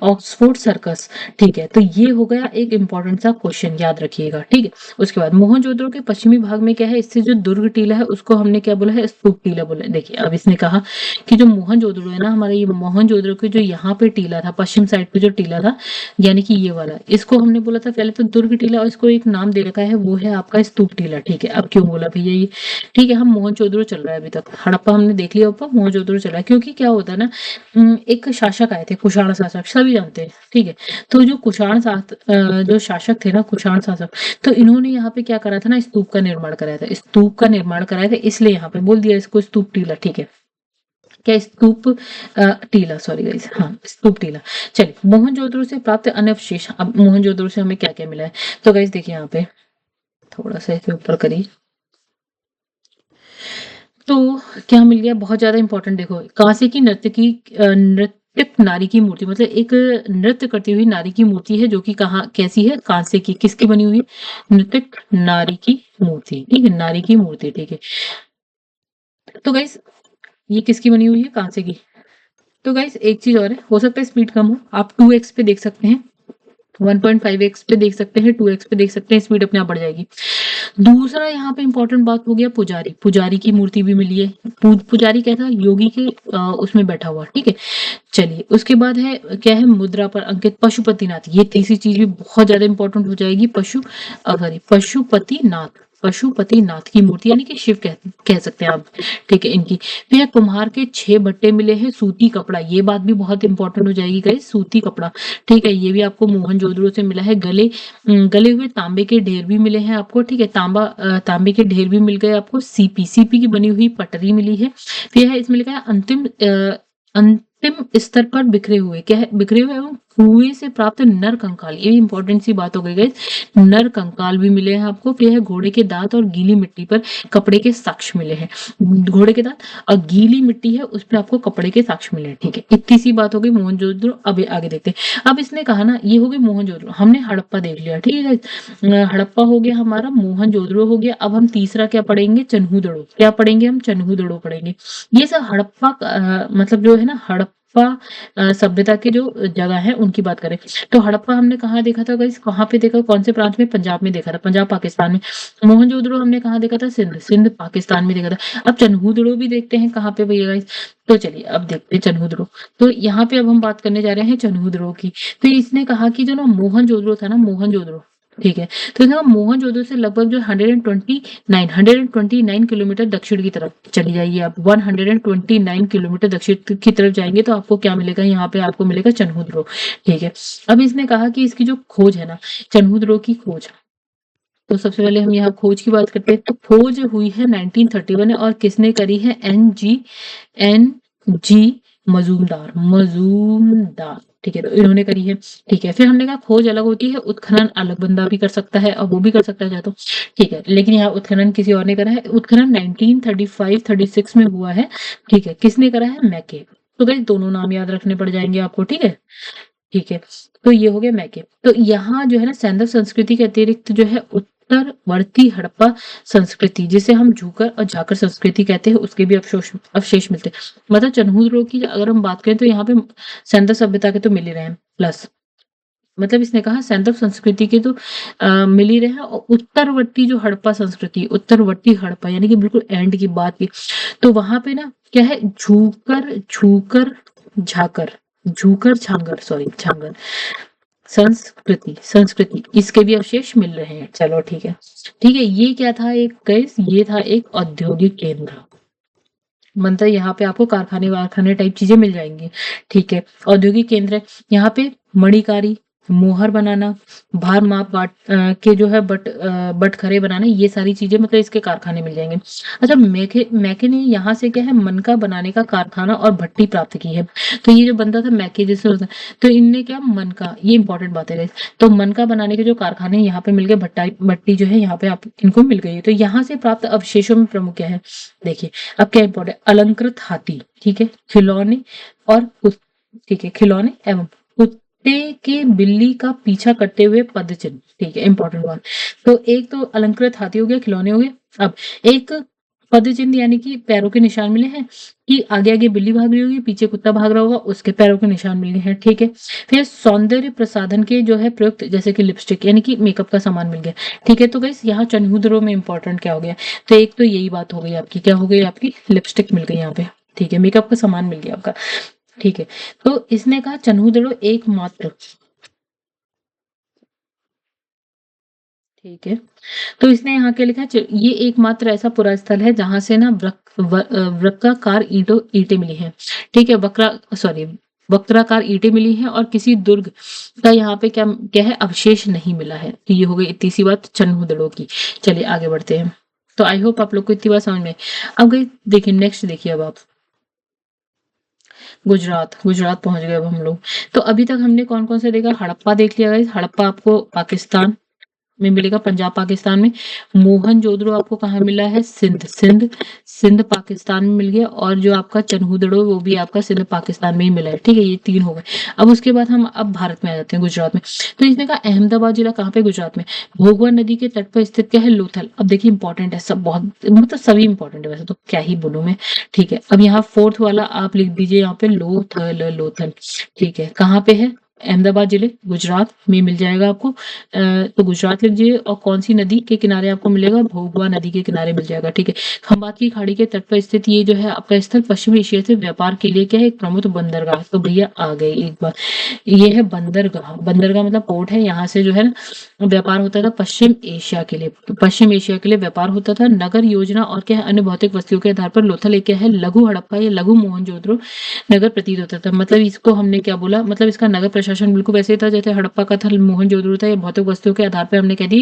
ऑक्सफोर्ड सर्कस, ठीक है। तो ये हो गया एक इंपॉर्टेंट सा क्वेश्चन, याद रखिएगा, ठीक है। उसके बाद मोहनजोदड़ो के पश्चिमी भाग में क्या है, इससे जो दुर्ग टीला है उसको हमने क्या बोला है, स्तूप टीला बोला है। देखिए अब इसने कहा कि जो मोहनजोदड़ो है ना, हमारा ये मोहनजोदड़ो के जो यहाँ पे टीला था, पश्चिम साइड पे जो टीला था, यानी कि ये वाला, इसको हमने बोला था पहले तो दुर्ग टीला, और इसको एक नाम दे रखा है, वो है आपका स्तूप टीला, ठीक है। अब क्यों बोला भैया ये, ठीक है। हम मोहनजोदड़ो चल रहा है अभी तक, हड़प्पा हमने देख लिया, ऊपर मोहनजोदड़ो चल रहा है, क्योंकि क्या होता है ना, एक शासक आए थे, कुषाण शासक, सभी जानते हैं, ठीक है। तो जो जो शासक थे ना, कुषाण शासक, तो इन्होंने यहाँ पे क्या करा था ना, स्तूप का निर्माण कराया था, स्तूप का निर्माण कराया था, इसलिए यहाँ पे बोल दिया इसको स्तूप टीला, ठीक है। क्या स्तूप टीला, सॉरी गाइस, हाँ स्तूप टीला। चलिए मोहनजोदड़ो से प्राप्त अन्य अवशेष, अब मोहनजोदड़ो से हमें क्या क्या मिला है, तो गाइस देखिए यहाँ पे थोड़ा सा इसे ऊपर करिए, तो क्या मिल गया, बहुत ज्यादा इंपॉर्टेंट, देखो कांसे की नृत्यक नारी की मूर्ति, मतलब एक नृत्य करती हुई नारी की मूर्ति है, जो कि कहाँ कैसी है, कांसे की, किसकी बनी हुई है, नृत्यक नारी की मूर्ति, ठीक है, नारी की मूर्ति, ठीक है। तो गाइस ये किसकी बनी हुई है, कांसे की। तो गाइस एक चीज और है, हो सकता है स्पीड कम हो, आप 2x पे देख सकते हैं, 1.5x पे देख सकते हैं, 2x पे देख सकते हैं, स्पीड अपने आप बढ़ जाएगी। दूसरा यहाँ पे इंपॉर्टेंट बात हो गया, पुजारी, पुजारी की मूर्ति भी मिली है। पुजारी कैसा, योगी के उसमें बैठा हुआ, ठीक है। चलिए उसके बाद है क्या है, मुद्रा पर अंकित पशुपतिनाथ, ये तीसरी चीज भी बहुत ज्यादा इंपॉर्टेंट हो जाएगी, पशुपतिनाथ, पशुपतिनाथ की मूर्ति, यानी कि शिव कह सकते हैं आप, ठीक है इनकी। फिर कुम्हार के 6 भट्टे मिले हैं, सूती कपड़ा, ये बात भी बहुत इंपॉर्टेंट हो जाएगी गाइस, सूती कपड़ा, ठीक है, ये भी आपको मोहनजोदड़ो से मिला है। गले हुए तांबे के ढेर भी मिले हैं आपको, ठीक है, तांबे के ढेर भी मिल गए आपको। सीपी की बनी हुई पटरी मिली है। फिर है इसमें लिखा है अंतिम स्तर पर बिखरे हुए, क्या है, बिखरे हुए एवं कुएं से प्राप्त नर कंकाल, ये इंपॉर्टेंट सी बात हो गई गाइस, नर कंकाल भी मिले हैं आपको। फिर है घोड़े के दांत और गीली मिट्टी पर कपड़े के साक्ष्य मिले हैं, घोड़े के दांत और गीली मिट्टी है उस पर आपको कपड़े के साक्ष्य मिले हैं, ठीक है। इतनी सी बात हो गई मोहनजोदड़ो। अब आगे देखते हैं। अब इसने कहा ना, ये हो गई मोहनजोदड़ो, हमने हड़प्पा देख लिया, ठीक है, हड़प्पा हो गया हमारा, मोहनजोदड़ो हो गया। अब हम तीसरा क्या पढ़ेंगे, चन्हूदड़ो, क्या पढ़ेंगे हम, चन्हूदड़ो पढ़ेंगे। ये सब हड़प्पा मतलब जो है ना, हड़प्पा सभ्यता के जो जगह है उनकी बात करें, तो हड़प्पा हमने कहाँ देखा था गाइस, कहाँ पे देखा, कौन से प्रांत में, पंजाब में देखा था, पंजाब पाकिस्तान में। मोहनजोदड़ो हमने कहाँ देखा था, सिंध पाकिस्तान में देखा था। अब चन्हूदड़ो भी देखते हैं कहाँ पे भैया गाइस, तो चलिए अब देखते हैं चन्हूदड़ो। तो यहाँ पे अब हम बात करने जा रहे हैं चन्हूदड़ो की। तो इसने कहा कि जो ना मोहनजोदड़ो था ना, मोहनजोदड़ो, ठीक है, तो ना मोहनजोदड़ो से लगभग जो 129 किलोमीटर दक्षिण की तरफ चली जाइए आप, 129 किलोमीटर दक्षिण की तरफ जाएंगे तो आपको क्या मिलेगा, यहाँ पे आपको मिलेगा चन्हूदड़ो, ठीक है। अब इसने कहा कि इसकी जो खोज है ना, चन्हूदड़ो की खोज, तो सबसे पहले हम यहाँ खोज की बात करते हैं। तो खोज हुई है 1931 में, और किसने करी है, एन जी मजूमदार, ठीक है, तो इन्होंने करी है, ठीक है। फिर हमने कहा खोज अलग होती है, उत्खनन अलग बंदा भी कर सकता है, और वो भी कर सकता है चाहे तो, ठीक है, लेकिन यहाँ उत्खनन किसी और ने करा है। उत्खनन 1935-36 में हुआ है, ठीक है। किसने करा है, मैके। तो गाइस दोनों नाम याद रखने पड़ जाएंगे आपको, ठीक है, ठीक है। तो ये हो गया मैके। तो यहाँ जो है ना, सैंधव संस्कृति के अतिरिक्त जो है उत्तरवर्ती हड़प्पा संस्कृति, जिसे हम झूकर और झाकर संस्कृति कहते हैं, उसके भी अवशेष मिलते हैं। मतलब चन्हूदड़ो की अगर हम बात करें तो यहाँ पे सैंधव सभ्यता के तो मिल ही रहे हैं, प्लस मतलब इसने कहा सैंधव संस्कृति के तो मिल ही रहे हैं, और उत्तरवर्ती जो हड़प्पा संस्कृति, उत्तरवर्ती हड़प्पा यानी कि बिल्कुल एंड की बात की, तो वहां पे ना क्या है, झूकर झूकर झाकर झूकर छांगर, सॉरी छांगर संस्कृति इसके भी अवशेष मिल रहे हैं। चलो ठीक है, ठीक है। ये क्या था, एक गैस, ये था एक औद्योगिक केंद्र, मतलब यहाँ पे आपको कारखाने वारखाने टाइप चीजें मिल जाएंगी, ठीक है। औद्योगिक केंद्र है, यहाँ पे मणिकारी, मोहर बनाना, भार माप के जो है बटखरे बनाना, ये सारी चीजें मतलब इसके कारखाने मिल जाएंगे। अच्छा, मैके ने यहाँ से क्या है, मनका बनाने का कारखाना और भट्टी प्राप्त की है। तो ये जो बंदा था मैके जिससे होता है, तो इनने क्या, मनका, ये इंपॉर्टेंट बात है guys। तो मनका बनाने के जो कारखाने यहाँ पे मिल गए, भट्टी जो है यहाँ पे आप इनको मिल गई है। तो यहाँ से प्राप्त अवशेषों में प्रमुख क्या है, देखिए अब क्या इंपॉर्टेंट, अलंकृत हाथी, ठीक है, खिलौने और ठीक है, खिलौने एवं कुत्ते के बिल्ली का पीछा करते हुए पदचिन्ह, ठीक है, इंपॉर्टेंट बात। तो एक तो अलंकृत हाथी हो गया, खिलौने हो गए। अब एक पदचिन्ह यानी कि पैरों के निशान मिले हैं, कि आगे आगे बिल्ली भाग रही होगी, पीछे कुत्ता भाग रहा होगा, उसके पैरों के निशान मिले हैं, ठीक है। फिर सौंदर्य प्रसाधन के जो है प्रयुक्त, जैसे कि लिपस्टिक यानी कि मेकअप का सामान मिल गया, ठीक है। तो गाइस यहाँ चनहूदड़ों में इंपॉर्टेंट क्या हो गया, तो एक तो यही बात हो गई आपकी, क्या हो गई आपकी, लिपस्टिक मिल गई यहाँ पे, ठीक है, मेकअप का सामान मिल गया आपका, ठीक है। तो इसने कहा चनहूदड़ो एकमात्र, ठीक है। तो इसने यहाँ क्या लिखा है, ये एकमात्र ऐसा पुरा स्थल है जहां से ना वृक्काकार ईंटें मिली हैं, ठीक है, वक्राकार ईंटें मिली हैं, और किसी दुर्ग का यहाँ पे क्या क्या है, अवशेष नहीं मिला है। तो ये हो गई इतनी सी बात चन्हूदड़ों की। चलिए आगे बढ़ते हैं। तो आई होप आप लोग को इतनी बात समझ में। अब गई देखिए, नेक्स्ट देखिए अब आप, गुजरात, गुजरात पहुंच गए अब हम लोग। तो अभी तक हमने कौन कौन से देखा, हड़प्पा देख लिया गाइस, हड़प्पा आपको पाकिस्तान में मिलेगा, पंजाब पाकिस्तान में। मोहनजोदड़ो आपको कहाँ मिला है, सिंध पाकिस्तान में मिल गया, और जो आपका चनहूदड़ो वो भी आपका सिंध पाकिस्तान में ही मिला है, ठीक है। ये 3 हो गए। अब उसके बाद हम अब भारत में आ जाते हैं, गुजरात में। तो इसने कहा अहमदाबाद जिला कहाँ पे, गुजरात में। भोगवा नदी के तट पर स्थित क्या है, लोथल। अब देखिए इंपॉर्टेंट है सब, बहुत मतलब सभी इंपॉर्टेंट है वैसे तो, क्या ही बोलूं मैं, ठीक है। अब यहाँ फोर्थ वाला आप लिख दीजिए यहाँ पे, लोथल, ठीक है। कहाँ पे है, अहमदाबाद जिले, गुजरात में मिल जाएगा आपको। तो गुजरात लीजिए, और कौन सी नदी के किनारे आपको मिलेगा, भोगवा नदी के किनारे मिल जाएगा, ठीक है। खंबात की खाड़ी के तट पर स्थित ये जो है आपका स्थल पश्चिमी एशिया से व्यापार के लिए क्या है, एक प्रमुख बंदरगाह। तो भैया आ गए एक बार, ये है बंदरगाह, बंदरगाह मतलब पोर्ट है, यहाँ से जो है ना व्यापार होता था पश्चिम एशिया के लिए, पश्चिम एशिया के लिए व्यापार होता था। नगर योजना और क्या है, अन्य भौतिक वस्तुओं के आधार पर लोथल एक क्या है, लघु हड़प्पा या लघु मोहनजोदड़ो नगर प्रतीत होता था। मतलब इसको हमने क्या बोला, मतलब इसका नगर प्रशासन बिल्कुल वैसे ही था जैसे हड़प्पा का था, मोहनजोदड़ो था, या भौतिक वस्तुओं के आधार पर हमने कह दी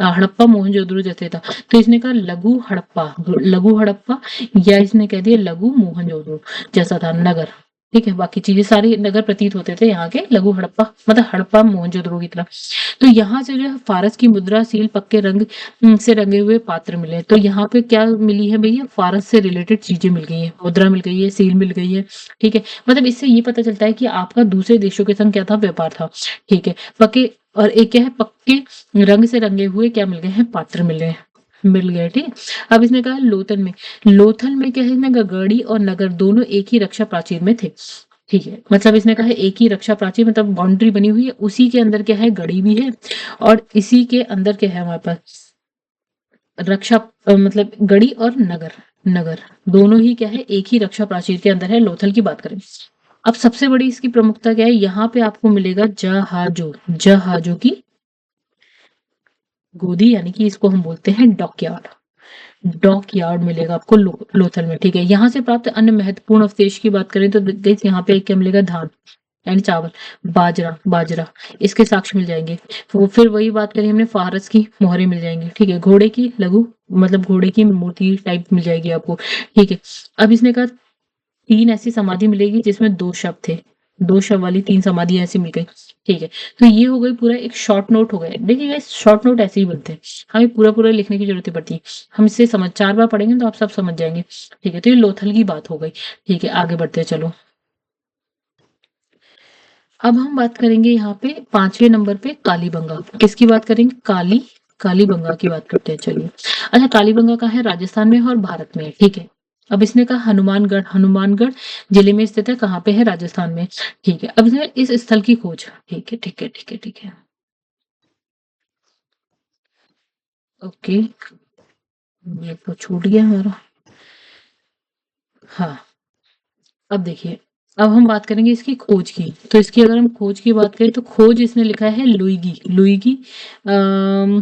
हड़प्पा मोहनजोदड़ो जैसे था। तो इसने कहा लघु हड़प्पा, या इसने कह दिया लघु मोहनजोदड़ो जैसा था नगर, ठीक है। बाकी चीजें सारी नगर प्रतीत होते थे यहाँ के, लघु हड़प्पा मतलब हड़प्पा मोहनजोदड़ो की तरह। तो यहाँ से जो है फारस की मुद्रा, सील, पक्के रंग से रंगे हुए पात्र मिले। तो यहाँ पे क्या मिली है भैया, फारस से रिलेटेड चीजें मिल गई है, मुद्रा मिल गई है, सील मिल गई है, ठीक है। मतलब इससे ये पता चलता है कि आपका दूसरे देशों के संग क्या था, व्यापार था, ठीक है। पक्के, और एक क्या है, पक्के रंग से रंगे हुए क्या मिल गए हैं, पात्र मिल गए, ठीक है। अब इसने कहा लोथल में क्या है, इसमें गढ़ी और नगर दोनों एक ही रक्षा प्राचीर में थे, ठीक है। मतलब इसने कहा है एक ही रक्षा प्राचीर, मतलब बाउंड्री बनी हुई है, उसी के अंदर क्या है, गढ़ी भी है, और इसी के अंदर क्या है हमारे पास रक्षा, मतलब गढ़ी और नगर, नगर दोनों ही क्या है, एक ही रक्षा प्राचीर के अंदर है। लोथल की बात करें, अब सबसे बड़ी इसकी प्रमुखता क्या है, यहाँ पे आपको मिलेगा जहाजों की गोदी, यानी कि इसको हम बोलते हैं डॉक यार्ड मिलेगा आपको लोथल में, ठीक है। यहाँ से प्राप्त अन्य महत्वपूर्ण अवशेष की बात करें तो गाइस यहाँ पे क्या मिलेगा, धान यानी चावल, बाजरा इसके साक्ष्य मिल जाएंगे। वो फिर वही बात करें हमने, फारस की मोहरें मिल जाएंगी, ठीक है। घोड़े की लघु मतलब घोड़े की मूर्ति टाइप मिल जाएगी आपको, ठीक है। अब इसने कहा 3 ऐसी समाधि मिलेगी जिसमें 2 शव थे, 2 शव वाली 3 समाधि ऐसी मिल गई, ठीक है। तो ये हो गई पूरा एक शॉर्ट नोट हो गया। देखिए शॉर्ट नोट ऐसे ही बनते हैं, हमें पूरा पूरा लिखने की जरूरत नहीं पड़ती, हम इसे 4 बार पढ़ेंगे तो आप सब समझ जाएंगे, ठीक है। तो ये लोथल की बात हो गई, ठीक है। आगे बढ़ते हैं, चलो। अब हम बात करेंगे यहाँ पे 5वें नंबर पे कालीबंगा। किसकी बात करेंगे, कालीबंगा की बात करते हैं, चलिए। अच्छा, कालीबंगा कहाँ है, राजस्थान में है और भारत में है, ठीक है। अब इसने कहा हनुमानगढ़ जिले में स्थित है, कहाँ पे है, राजस्थान में, ठीक है। अब इसने इस स्थल की खोज, ठीक है। ओके, ये तो छूट गया हमारा। हाँ, अब देखिए, अब हम बात करेंगे इसकी खोज की। तो इसकी अगर हम खोज की बात करें तो खोज इसने लिखा है लुइगी अम,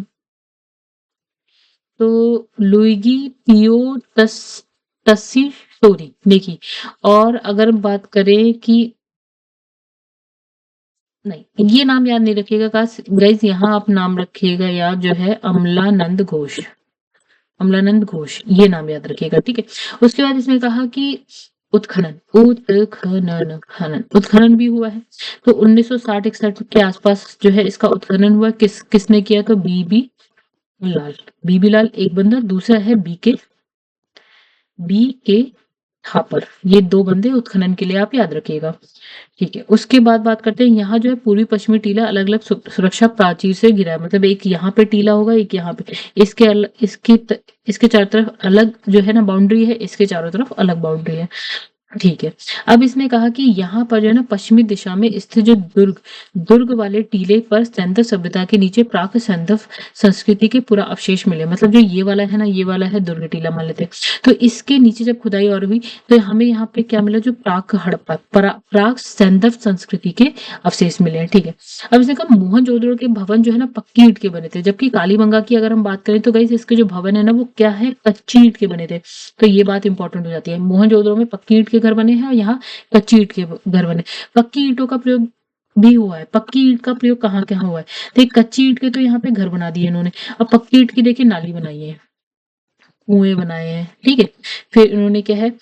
तो लुइगी पियो टस टस्सी स्टोरी देखिए। और अगर बात करें कि नहीं, ये नाम याद नहीं रखिएगा गाइस, यहाँ आप नाम रखिएगा याद, जो है अमलानंद घोष, ये नाम याद रखिएगा, ठीक है। उसके बाद इसने कहा कि उत्खनन भी हुआ है। तो 1960-61 के आसपास जो है इसका उत्खनन हुआ। किसने किया, तो बीबी लाल एक बंदा, दूसरा है बी के हापर, ये 2 बंदे उत्खनन के लिए आप याद रखिएगा। ठीक है, उसके बाद बात करते हैं, यहाँ जो है पूर्वी पश्चिमी टीला अलग अलग सुरक्षा प्राचीर से घिरा है, मतलब एक यहाँ पे टीला होगा, एक यहाँ पे, इसके चारों तरफ अलग जो है ना बाउंड्री है, इसके चारों तरफ अलग बाउंड्री है। ठीक है, अब इसने कहा कि यहाँ पर जो है ना पश्चिमी दिशा में स्थित जो दुर्ग वाले टीले पर सैंधव सभ्यता के नीचे प्राक सैंधव संस्कृति के पूरा अवशेष मिले, मतलब जो ये वाला है ना, ये वाला है दुर्ग टीला मान लेते हैं। तो इसके नीचे जब खुदाई और हुई तो हमें यहाँ पे क्या मिला, जो प्राक हड़प्पा प्राक सैंधव संस्कृति के अवशेष मिले हैं। ठीक है, अब इसने कहा मोहनजोदड़ो के भवन जो है ना पक्की ईंट के बने थे, जबकि कालीबंगा की अगर हम बात करें तो गाइस इसके जो भवन है ना वो क्या है, कच्ची ईंट के बने थे। तो ये बात इंपॉर्टेंट हो जाती है, मोहनजोदड़ो में पक्की ईंट के घर बने हैं और यहाँ कच्ची ईंट के घर बने। पक्की ईंटों का प्रयोग भी हुआ है, पक्की ईंट का प्रयोग कहाँ कहाँ हुआ है, तो कच्ची ईंट के तो यहाँ पे घर बना दिए इन्होंने, और पक्की ईंट की देखिए नाली बनाई है, कुएं बनाए हैं। ठीक है, फिर इन्होंने क्या है,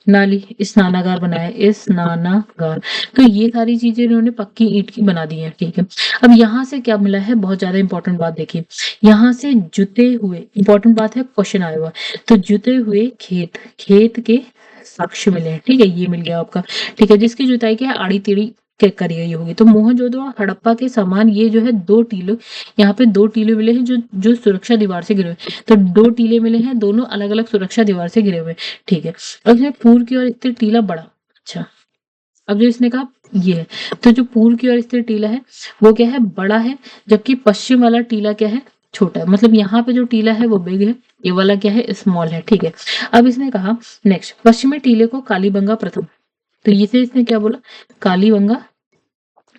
नाली, स्नानागार बनाया है, स्नानागार। तो ये सारी चीजें इन्होंने पक्की ईंट की बना दी है। ठीक है, अब यहाँ से क्या मिला है, बहुत ज्यादा इंपॉर्टेंट बात देखिए, यहाँ से जुते हुए, इंपॉर्टेंट बात है, क्वेश्चन आया हुआ, तो जुते हुए खेत के साक्ष्य मिले हैं। ठीक है, ये मिल गया आपका। ठीक है, जिसकी जुताई क्या है, आड़ी टेढ़ी करी गई होगी। तो मोहनजोदड़ो और हड़प्पा के समान ये जो है 2 टीले, यहाँ पे 2 टीले मिले हैं जो जो सुरक्षा दीवार से घिरे हुए, तो 2 टीले मिले हैं, दोनों अलग अलग सुरक्षा दीवार से घिरे हुए। ठीक है, और इसमें पूर्व की ओर स्थित टीला बड़ा, अच्छा, अब जो इसने कहा ये है, तो जो पूर्व की ओर स्थित टीला है वो क्या है, बड़ा है, जबकि पश्चिम वाला टीला क्या है, छोटा है, मतलब यहाँ पे जो टीला है वो बिग है, ये वाला क्या है, स्मॉल है। ठीक है, अब इसने कहा नेक्स्ट, पश्चिमी टीले को कालीबंगा प्रथम, तो ये से इसने क्या बोला, कालीबंगा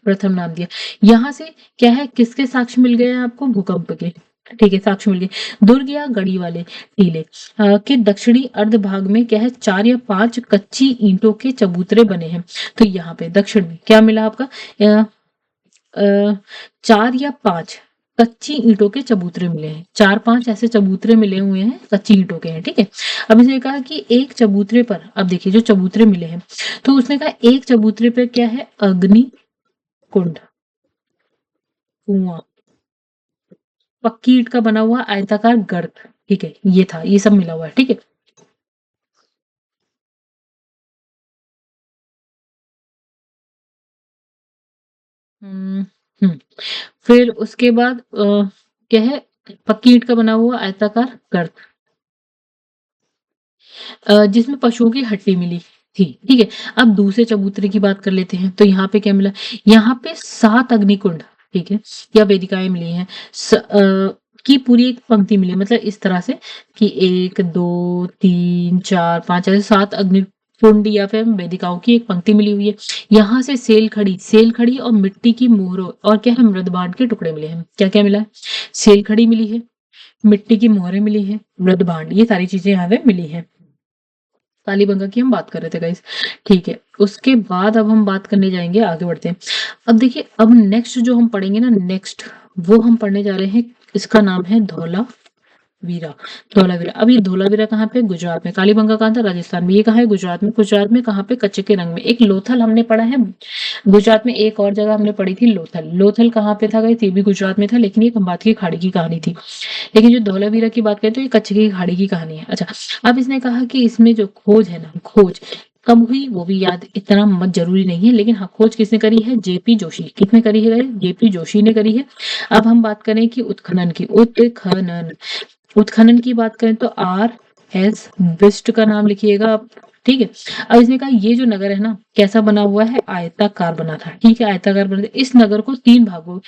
प्रथम नाम दिया। यहाँ से क्या है, किसके साक्ष्य मिल गए हैं आपको, भूकंप के। ठीक है, साक्ष्य मिल गए। दुर्ग या गढ़ी वाले टीले के दक्षिणी अर्ध भाग में क्या है, 4 या 5 कच्ची ईंटों के चबूतरे बने हैं। तो यहाँ पे दक्षिण में क्या मिला आपका, 4 या 5 कच्ची ईंटों के चबूतरे मिले हैं, 4-5 ऐसे चबूतरे मिले हुए हैं, कच्ची ईंटों के हैं। ठीक है, अब इसने कहा कि एक चबूतरे पर, अब देखिए जो चबूतरे मिले हैं, तो उसने कहा एक चबूतरे पर क्या है, अग्नि कुंड, कुआं, पक्की ईंट का बना हुआ आयताकार गर्त। ठीक है, ये था, ये सब मिला हुआ है। ठीक है, हम्म हम्म, फिर उसके बाद क्या है, पक्की ईंट का बना हुआ आयताकार गर्त, जिसमें पशुओं की हड्डी मिली थी। ठीक है, अब दूसरे चबूतरे की बात कर लेते हैं, तो यहाँ पे क्या मिला, यहाँ पे 7 अग्निकुंड, ठीक है, या वेदिकाएं मिली हैं, की पूरी एक पंक्ति मिली, मतलब इस तरह से कि 1 2 3 4 5 ऐसे 7 अग्निकुंड या फिर वेदिकाओं की एक पंक्ति मिली हुई है। यहाँ से सेल खड़ी और मिट्टी की मोहरों और क्या है, मृदभांड के टुकड़े मिले हैं। क्या क्या मिला है, सेल खड़ी मिली है, मिट्टी की मोहरें मिली है, मृदभांड, ये सारी चीजें यहाँ पे मिली है। कालीबंगा की हम बात कर रहे थे गाइस। ठीक है, उसके बाद अब हम बात करने जाएंगे, आगे बढ़ते हैं। अब देखिए, अब नेक्स्ट जो हम पढ़ेंगे ना, नेक्स्ट वो हम पढ़ने जा रहे हैं, इसका नाम है धौलावीरा। धौलावीरा, अब ये धौलावीरा कहाँ पे, गुजरात में। कालीबंगा कहाँ था, राजस्थान में। ये कहाँ है, गुजरात में। गुजरात में कहाँ पे, कच्चे के रंग में। एक लोथल हमने पढ़ा है गुजरात में, एक और जगह हमने पढ़ी थी लोथल। लोथल कहाँ पे था गाइस, ये भी गुजरात में था, लेकिन ये खंबात की खाड़ी की कहानी थी। लेकिन जो धौलावीरा की बात करें तो ये कच्चे की खाड़ी की कहानी है। अच्छा, अब इसने कहा कि इसमें जो खोज है ना, खोज कब हुई वो भी याद इतना मत जरूरी नहीं है, लेकिन हाँ, खोज किसने करी है, जेपी जोशी। किसने करी है, जेपी जोशी ने करी है। अब हम बात करें कि उत्खनन की, उत्खनन की बात करें तो RS बिस्ट का नाम लिखिएगा आप। ठीक है, अब इसने कहा ये जो नगर है ना, कैसा बना हुआ है, आयताकार बना था। ठीक है, आयताकार बना था। इस नगर को 3 भागों,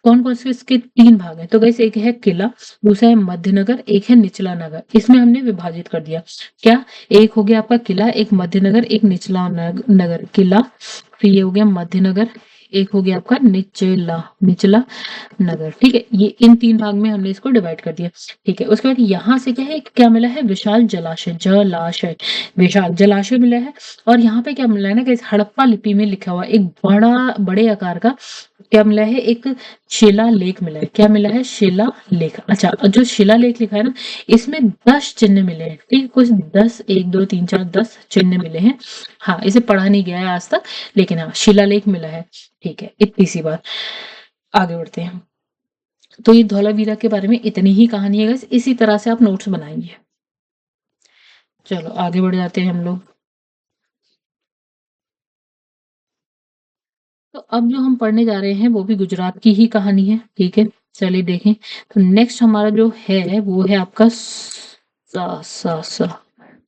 कौन कौन से इसके 3 भाग हैं, तो गाइस एक है किला, दूसरा है मध्य नगर, एक है निचला नगर। इसमें हमने विभाजित कर दिया, क्या, एक हो गया आपका किला, एक मध्य नगर, एक निचला नगर। किला, फिर ये हो गया मध्य नगर, एक हो गया आपका निचला निचला नगर। ठीक है, ये इन 3 भाग में हमने इसको डिवाइड कर दिया। ठीक है, उसके बाद यहाँ से क्या है, क्या मिला है, विशाल विशाल जलाशय मिला है। और यहाँ पे क्या मिला है ना, कि हड़प्पा लिपि में लिखा हुआ एक बड़े आकार का क्या मिला है, एक शिला लेख मिला है। क्या मिला है, शिला लेख। अच्छा, जो शिला लेख लिखा है ना, इसमें 10 चिन्ह मिले हैं। ठीक है, कुछ 10, 1 2 3 4 10 चिन्ह मिले हैं। हाँ, इसे पढ़ा नहीं गया है आज तक, लेकिन हाँ, शिलालेख मिला है। ठीक है, इतनी सी बात, आगे बढ़ते हैं। तो ये धौलावीरा के बारे में इतनी ही कहानी है guys, इसी तरह से आप नोट्स बनाएंगे। चलो आगे बढ़ जाते हैं हम लोग। तो अब जो हम पढ़ने जा रहे हैं वो भी गुजरात की ही कहानी है, ठीक है। चलिए देखें। तो नेक्स्ट हमारा जो है वो है आपका सा।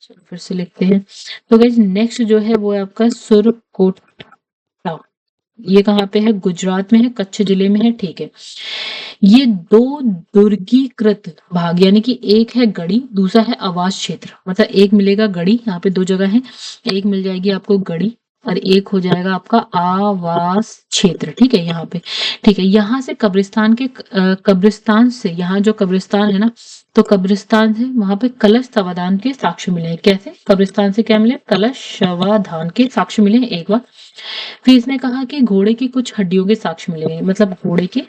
चलो फिर से लिखते हैं। तो गाइस नेक्स्ट जो है वो है आपका सुरकोटा। ये कहाँ पे है? गुजरात में है, कच्छ जिले में है, ठीक है। ये दो दुर्गीकृत भाग, यानी कि एक है गढ़ी, दूसरा है आवास क्षेत्र। मतलब एक मिलेगा गढ़ी, यहाँ पे दो जगह है, एक मिल जाएगी आपको गढ़ी और एक हो जाएगा आपका आवास क्षेत्र, ठीक है। यहाँ पे ठीक है, यहाँ से कब्रिस्तान के कब्रिस्तान से, यहाँ जो कब्रिस्तान है ना, तो कब्रिस्तान से वहां पे कलश शवाधान के साक्ष्य मिले हैं। कैसे? कब्रिस्तान से क्या मिले? कलश शवाधान के साक्ष्य मिले हैं, एक बार। फिर इसने कहा कि घोड़े की कुछ हड्डियों के साक्ष्य मिले हैं, मतलब घोड़े के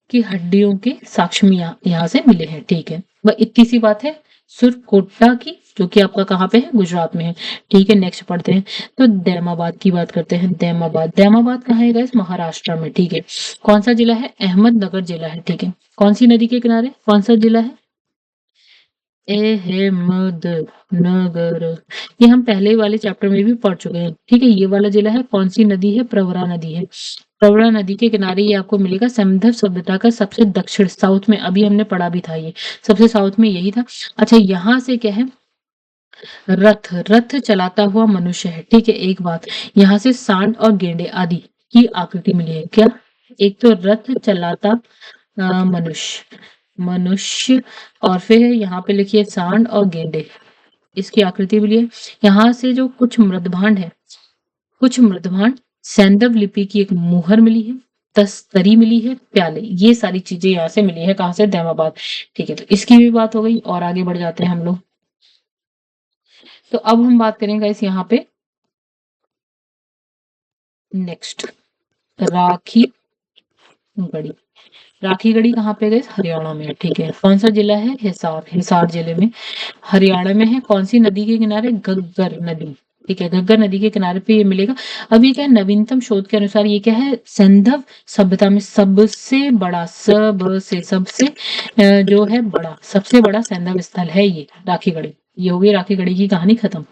की हड्डियों के साक्ष्य में यहाँ से मिले हैं, ठीक है। वह इतनी सी बात है सुरकोटा की, जो कि आपका कहाँ पे है? गुजरात में है, ठीक है। नेक्स्ट पढ़ते हैं। तो दैमाबाद की बात करते हैं। दैमाबाद, दैमाबाद कहाँ है गाइस? महाराष्ट्र में, ठीक है। कौन सा जिला है? अहमदनगर जिला है, ठीक है। कौन सी नदी के किनारे? कौन सा जिला है? अहमदनगर। ये हम पहले वाले चैप्टर में भी पढ़ चुके हैं, ठीक है। ये वाला जिला है, कौन सी नदी है? प्रवरा नदी है। प्रवरा नदी के किनारे ये आपको मिलेगा सिंधु सभ्यता का सबसे दक्षिण, साउथ में। अभी हमने पढ़ा भी था, ये सबसे साउथ में यही था। अच्छा, यहाँ से क्या है? रथ, रथ चलाता हुआ मनुष्य है, ठीक है। एक बात, यहाँ से सांड और गेंडे आदि की आकृति मिली है। क्या? एक तो रथ चलाता मनुष्य, मनुष्य, और फिर यहाँ पे लिखिए सांड और गेंडे, इसकी आकृति मिली है। यहाँ से जो कुछ मृदभांड है, कुछ मृदभांड, सैंधव लिपि की एक मुहर मिली है, तस्तरी मिली है, प्याले, ये सारी चीजें यहाँ से मिली है। कहाँ से? दैमाबाद, ठीक है। तो इसकी भी बात हो गई और आगे बढ़ जाते हैं हम लोग। तो अब हम बात करेंगे इस यहाँ पे नेक्स्ट, राखी गढ़ी। राखी गढ़ी कहाँ पे गए? हरियाणा में, ठीक है। कौन सा जिला है? हिसार, हिसार जिले में, हरियाणा में है। कौन सी नदी के किनारे? घग्गर नदी, ठीक है। घग्गर नदी के किनारे पे ये मिलेगा। अब ये क्या है? नवीनतम शोध के अनुसार ये क्या है? सिंधव सभ्यता में सबसे बड़ा, सबसे जो है बड़ा, सबसे बड़ा सैंधव स्थल है ये राखी गढ़ी। ये हो गई राखी गढ़ी की कहानी खत्म,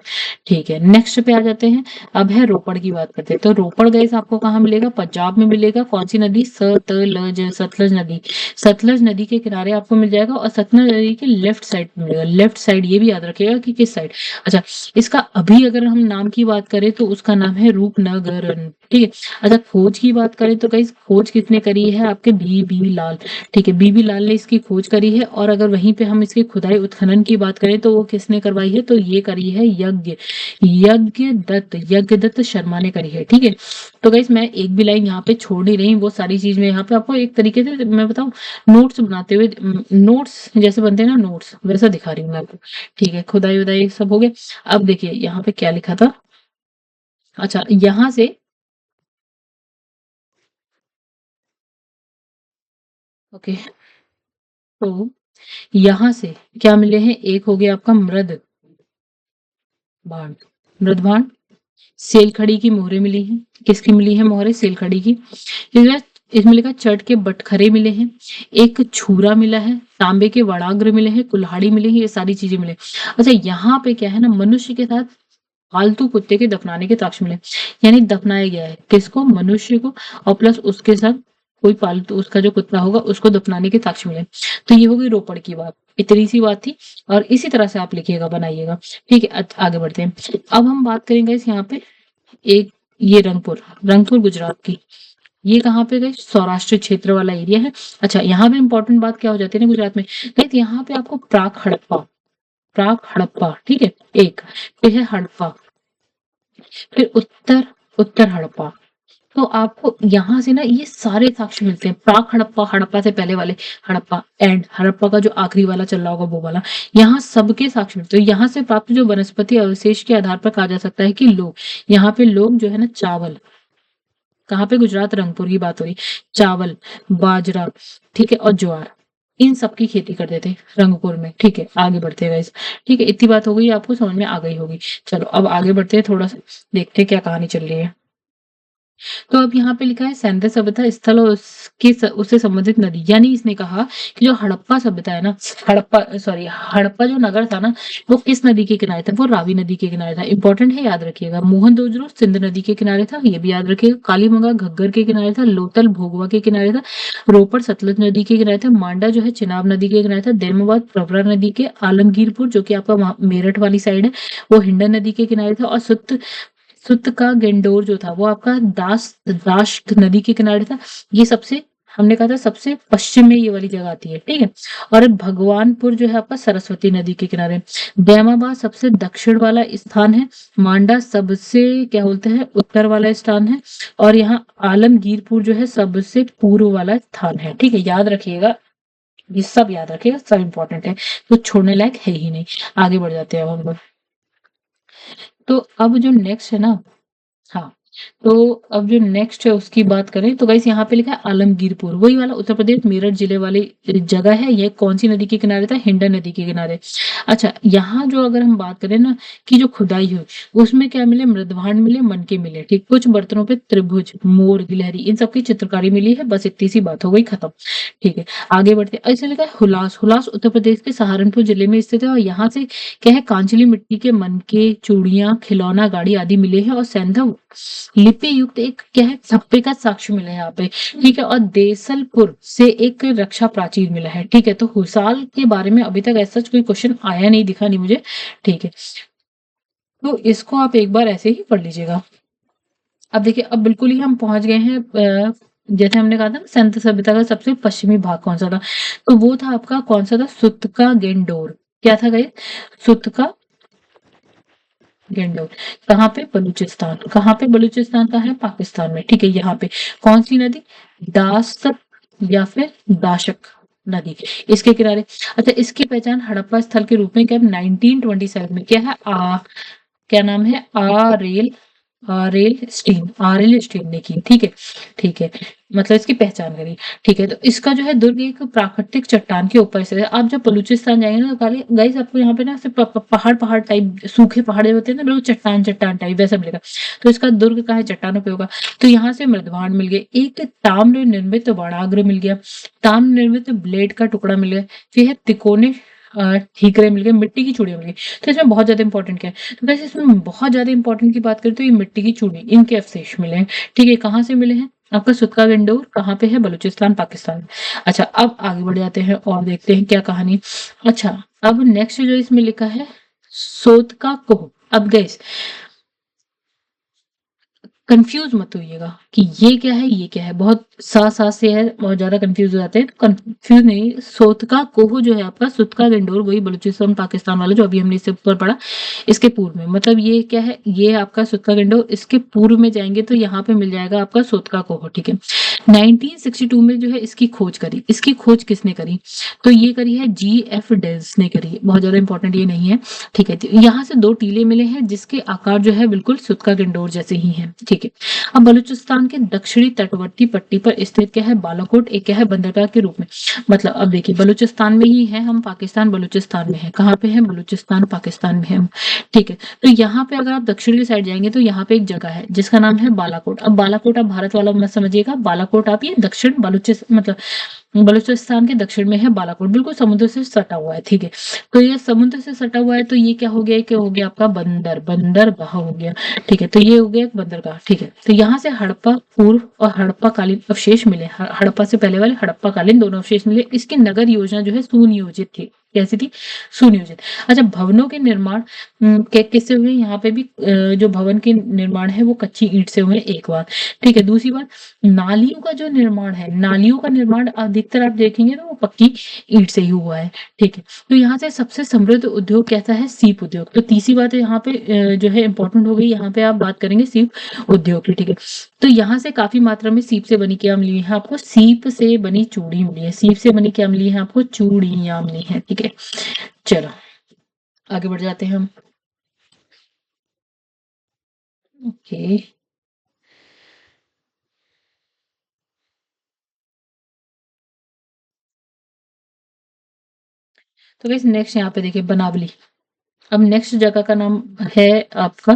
ठीक है। नेक्स्ट पे आ जाते हैं। अब है रोपड़ की बात करते हैं। तो रोपड़ गैस आपको कहाँ मिलेगा? पंजाब में मिलेगा। कौन सी नदी? सतलज, सतलज नदी, सतलज नदी के किनारे आपको मिल जाएगा और सतलज नदी के लेफ्ट साइड में मिलेगा। लेफ्ट साइड ये भी याद रखिएगा कि किस साइड। अच्छा, इसका अभी अगर हम नाम की बात करें तो उसका नाम है रूपनगर, ठीक है। अच्छा, खोज की बात करें तो गाइस खोज किसने करी है? आपके बी लाल, ठीक है। बी लाल ने इसकी खोज करी है। और अगर वहीं पे हम इसकी खुदाई उत्खनन की बात करें तो वो किसने करवाई है? तो ये करी है यज्ञ दत्त शर्मा ने करी है, ठीक है। तो गाइस मैं एक भी लाइन यहाँ पे छोड़ नहीं रही, वो सारी चीज में यहाँ पे आपको एक तरीके से मैं बताऊं, नोट्स बनाते हुए, नोट्स जैसे बनते हैं ना, नोट्स वैसा दिखा रही हूँ मैं आपको, ठीक है। खुदाई उदाई सब हो गया। अब देखिए यहाँ पे क्या लिखा था। अच्छा, यहाँ से, ओके, तो यहाँ से क्या मिले हैं? एक हो गया आपका मृद भांड, मृद भांड। सेलखड़ी की मोहरें मिली हैं। किसकी मिली है मोहरें? सेलखड़ी की। इसमें इसमें लिखा चट के बटखरे मिले हैं, एक छुरा मिला है, तांबे के वड़ाग्र मिले हैं, कुल्हाड़ी मिली है, ये सारी चीजें मिले। अच्छा, यहाँ पे क्या है ना, मनुष्य के साथ पालतू कुत्ते के दफनाने के साक्ष्य मिले, यानी दफनाया गया है किसको? मनुष्य को, और प्लस उसके साथ कोई पालतू उसका जो कुत्ता होगा उसको दफनाने के साक्ष्य मिले। तो ये हो गई रोपड़ की बात, इतनी सी बात थी। और इसी तरह से आप लिखिएगा, बनाइएगा, ठीक है। आगे बढ़ते हैं। अब हम बात करेंगे इस यहाँ पे एक, ये रंगपुर, रंगपुर गुजरात की, ये कहाँ पे गए? सौराष्ट्र क्षेत्र वाला एरिया है। अच्छा, यहाँ पे इंपॉर्टेंट बात क्या हो जाती है ना गुजरात में, गाइस यहाँ पे आपको प्राक हड़प्पा, प्राक हड़प्पा, ठीक है, एक, फिर है हड़प्पा, फिर उत्तर, उत्तर हड़प्पा। तो आपको यहाँ से ना ये सारे साक्ष्य मिलते हैं। प्राक हड़प्पा, हड़प्पा से पहले वाले, हड़प्पा एंड हड़प्पा का जो आखिरी वाला चल रहा होगा वो वाला, यहाँ सबके साक्ष्य मिलते हैं। यहाँ से प्राप्त जो वनस्पति अवशेष के आधार पर कहा जा सकता है कि लोग, यहाँ पे लोग जो है ना चावल, कहाँ पे? गुजरात रंगपुर की बात हो रही, चावल, बाजरा, ठीक है, और ज्वार, इन सब की खेती करते थे रंगपुर में, ठीक है। आगे बढ़ते हैं गाइस, ठीक है। इतनी बात हो गई, आपको समझ में आ गई होगी। चलो अब आगे बढ़ते हैं, थोड़ा सा देखते हैं क्या कहानी चल रही है। तो अब यहाँ पे लिखा है सैंधव सभ्यता स्थल और उससे संबंधित नदी, यानी इसने कहा कि जो हड़प्पा सभ्यता है ना, हड़प्पा जो नगर था ना, वो किस नदी के किनारे था? वो रावी नदी के किनारे था। इंपॉर्टेंट है, याद रखिएगा। मोहनजोदड़ो सिंध नदी के किनारे था, ये भी याद रखिएगा। कालीमंगा घग्गर के किनारे था। लोथल भोगवा के किनारे था। रोपड़ सतलुज नदी के किनारे था। मांडा जो है चिनाब नदी के किनारे था। देलमाबाद प्रवरा नदी के। आलमगीरपुर जो कि आपका मेरठ वाली साइड है, वो हिंडन नदी के किनारे था। और सुत का गेंडोर जो था वो आपका दाश्त नदी के किनारे था। ये सबसे, हमने कहा था सबसे पश्चिम में ये वाली जगह आती है, ठीक है। और भगवानपुर जो है आपका सरस्वती नदी के किनारे। दैमाबाद सबसे दक्षिण वाला स्थान है। मांडा सबसे क्या बोलते हैं उत्तर वाला स्थान है। और यहाँ आलमगीरपुर जो है सबसे पूर्व वाला स्थान है, ठीक है। याद रखिएगा, ये सब याद रखिएगा, सब इंपॉर्टेंट है, तो छोड़ने लायक है ही नहीं। आगे बढ़ जाते हैं अब हम लोग। तो अब जो नेक्स्ट है ना, हाँ, तो अब जो नेक्स्ट है उसकी बात करें तो गाइस यहाँ पे लिखा है आलमगीरपुर, वही वाला उत्तर प्रदेश मेरठ जिले वाली जगह है। यह कौन सी नदी के किनारे था? हिंडन नदी के किनारे। अच्छा, यहाँ जो अगर हम बात करें ना कि जो खुदाई हुई उसमें क्या मिले? मृदभांड मिले, मनके मिले, ठीक। कुछ बर्तनों पे त्रिभुज, मोर, गिलहरी, इन सबकी चित्रकारी मिली है। बस इतनी सी बात हो गई, खत्म, ठीक है। आगे बढ़ते हैं। ऐसे लिखा है हुलास। हुलास उत्तर प्रदेश के सहारनपुर जिले में स्थित है। और यहाँ से क्या है? कांचली मिट्टी के मनके, चूड़ियां, खिलौना, गाड़ी आदि मिले हैं। और सैंधव लिपि युक्त एक क्या है? छप्पे का साक्ष्य मिला है यहाँ पे, ठीक है। और देसलपुर से एक रक्षा प्राचीर मिला है, ठीक है। तो हुसाल के बारे में अभी तक ऐसा कोई क्वेश्चन आया नहीं, दिखा नहीं मुझे, ठीक है। तो इसको आप एक बार ऐसे ही पढ़ लीजिएगा। अब देखिए, अब बिल्कुल ही हम पहुंच गए हैं जैसे हमने कहा था ना, संत सभ्यता का सबसे पश्चिमी भाग कौन सा था? तो वो था आपका कौन सा था? सुत का गेंडोर। क्या था गाइस? सुत का गेंडोर। कहाँ पे? बलूचिस्तान। कहाँ पे? बलूचिस्तान का है, पाकिस्तान में, ठीक है। यहाँ पे कौन सी नदी? दासक या फिर दाशक नदी, इसके किनारे। अच्छा, इसकी पहचान हड़प्पा स्थल के रूप में क्या 1927 में क्या है? क्या नाम है? आरेल स्टीन ने की, ठीक है, ठीक है। मतलब इसकी पहचान करी, ठीक है। तो इसका जो है दुर्ग एक प्राकृतिक चट्टान के ऊपर से है। आप जब बलूचिस्तान जाएंगे ना, तो खाली गाइस आपको यहाँ पे ना सिर्फ पहाड़ पहाड़ टाइप, सूखे पहाड़ होते हैं ना, बिल्कुल चट्टान चट्टान टाइप वैसा मिलेगा। तो इसका दुर्ग कहाँ है? चट्टानों पे होगा। तो यहाँ से मृदभांड मिल गए, एक ताम्र निर्मित बाणाग्र मिल गया, ताम्र निर्मित ब्लेड का टुकड़ा मिल गया, फिर है तिकोने ठीकरे मिल गए, मिट्टी की चूड़ियां मिल गई। तो इसमें बहुत ज्यादा इंपॉर्टेंट क्या है? तो वैसे इसमें बहुत ज्यादा इंपॉर्टेंट की बात करें तो ये मिट्टी की चूड़ी, इनके अवशेष मिले हैं, ठीक है। कहाँ से मिले हैं? आपका सुतका गंडोर कहाँ पे है? बलूचिस्तान, पाकिस्तान में। अच्छा, अब आगे बढ़ जाते हैं और देखते हैं क्या कहानी। अच्छा, अब नेक्स्ट जो इसमें लिखा है सोत का कोह। अब गए, कंफ्यूज मत होइएगा कि ये क्या है ये क्या है, बहुत सा से है, बहुत ज्यादा कंफ्यूज हो जाते हैं। तो कंफ्यूज नहीं, सोतका कोह जो है आपका, सुतका गंडोर, वही बलूचिस्तान पाकिस्तान वाला जो अभी हमने इससे ऊपर पढ़ा, इसके पूर्व में, मतलब ये क्या है? ये आपका सुतका गंडोर, इसके पूर्व में जाएंगे तो यहाँ पे मिल जाएगा आपका सोतका कोह, ठीक है। 1962 में जो है इसकी खोज करी। इसकी खोज किसने करी? तो ये करी है GF डेल्स ने करी है। बहुत ज्यादा इंपॉर्टेंट ये नहीं है, ठीक है। तो यहाँ से दो टीले मिले हैं जिसके आकार जो है बिल्कुल सुतका गंडोर जैसे ही है, ठीक है। अब बलूचिस्तान के दक्षिणी तटवर्ती पट्टी पर स्थित क्या है? बालाकोट, एक क्या है? बंदरगाह के रूप में। मतलब अब देखिए, बलूचिस्तान में ही है हम, पाकिस्तान बलूचिस्तान में है। कहाँ पे है? बलूचिस्तान पाकिस्तान में है हम, ठीक है। तो यहाँ पे अगर आप दक्षिणी साइड जाएंगे तो यहाँ पे एक जगह है जिसका नाम है बालाकोट। अब बालाकोट आप भारत वाला मत समझिएगा, बालाकोट आप ये दक्षिण बलूचिस्तान, मतलब बलूचिस्तान के दक्षिण में है बालाकोट, बिल्कुल समुद्र से सटा हुआ है, ठीक है। तो ये समुद्र से सटा हुआ है, तो ये क्या हो गया? क्या हो गया आपका? बंदरगाह हो गया, ठीक है। तो ये हो गया एक बंदरगाह, ठीक है। तो यहाँ से हड़प्पा पूर्व और हड़प्पा कालीन अवशेष मिले। हड़प्पा से पहले वाले हड़प्पा कालीन दोनों अवशेष मिले। इसकी नगर योजना जो है सुनियोजित थी। कैसी थी? सुनियोजित। अच्छा, भवनों के निर्माण किससे हुए? यहाँ पे भी जो भवन के निर्माण है वो कच्ची ईंट से हुए, एक बात, ठीक है। दूसरी बात, नालियों का जो निर्माण है, नालियों का निर्माण अधिकतर आप देखेंगे तो वो पक्की ईंट से ही हुआ है, ठीक है। तो यहाँ से सबसे समृद्ध उद्योग कैसा है? सीप उद्योग। तो तीसरी बात है यहाँ पे जो है इंपॉर्टेंट हो गई, यहाँ पे आप बात करेंगे सीप उद्योग की, ठीक है। तो यहाँ से काफी मात्रा में सीप से बनी क्या मिली है आपको? सीप से बनी चूड़ी मिली है। सीप से बनी क्या मिली है आपको? चूड़ियां मिली है, ठीक है। चलो आगे बढ़ जाते हैं हम। ओके, तो गाइस नेक्स्ट यहाँ पे देखिए बनावली। अब नेक्स्ट जगह का नाम है आपका,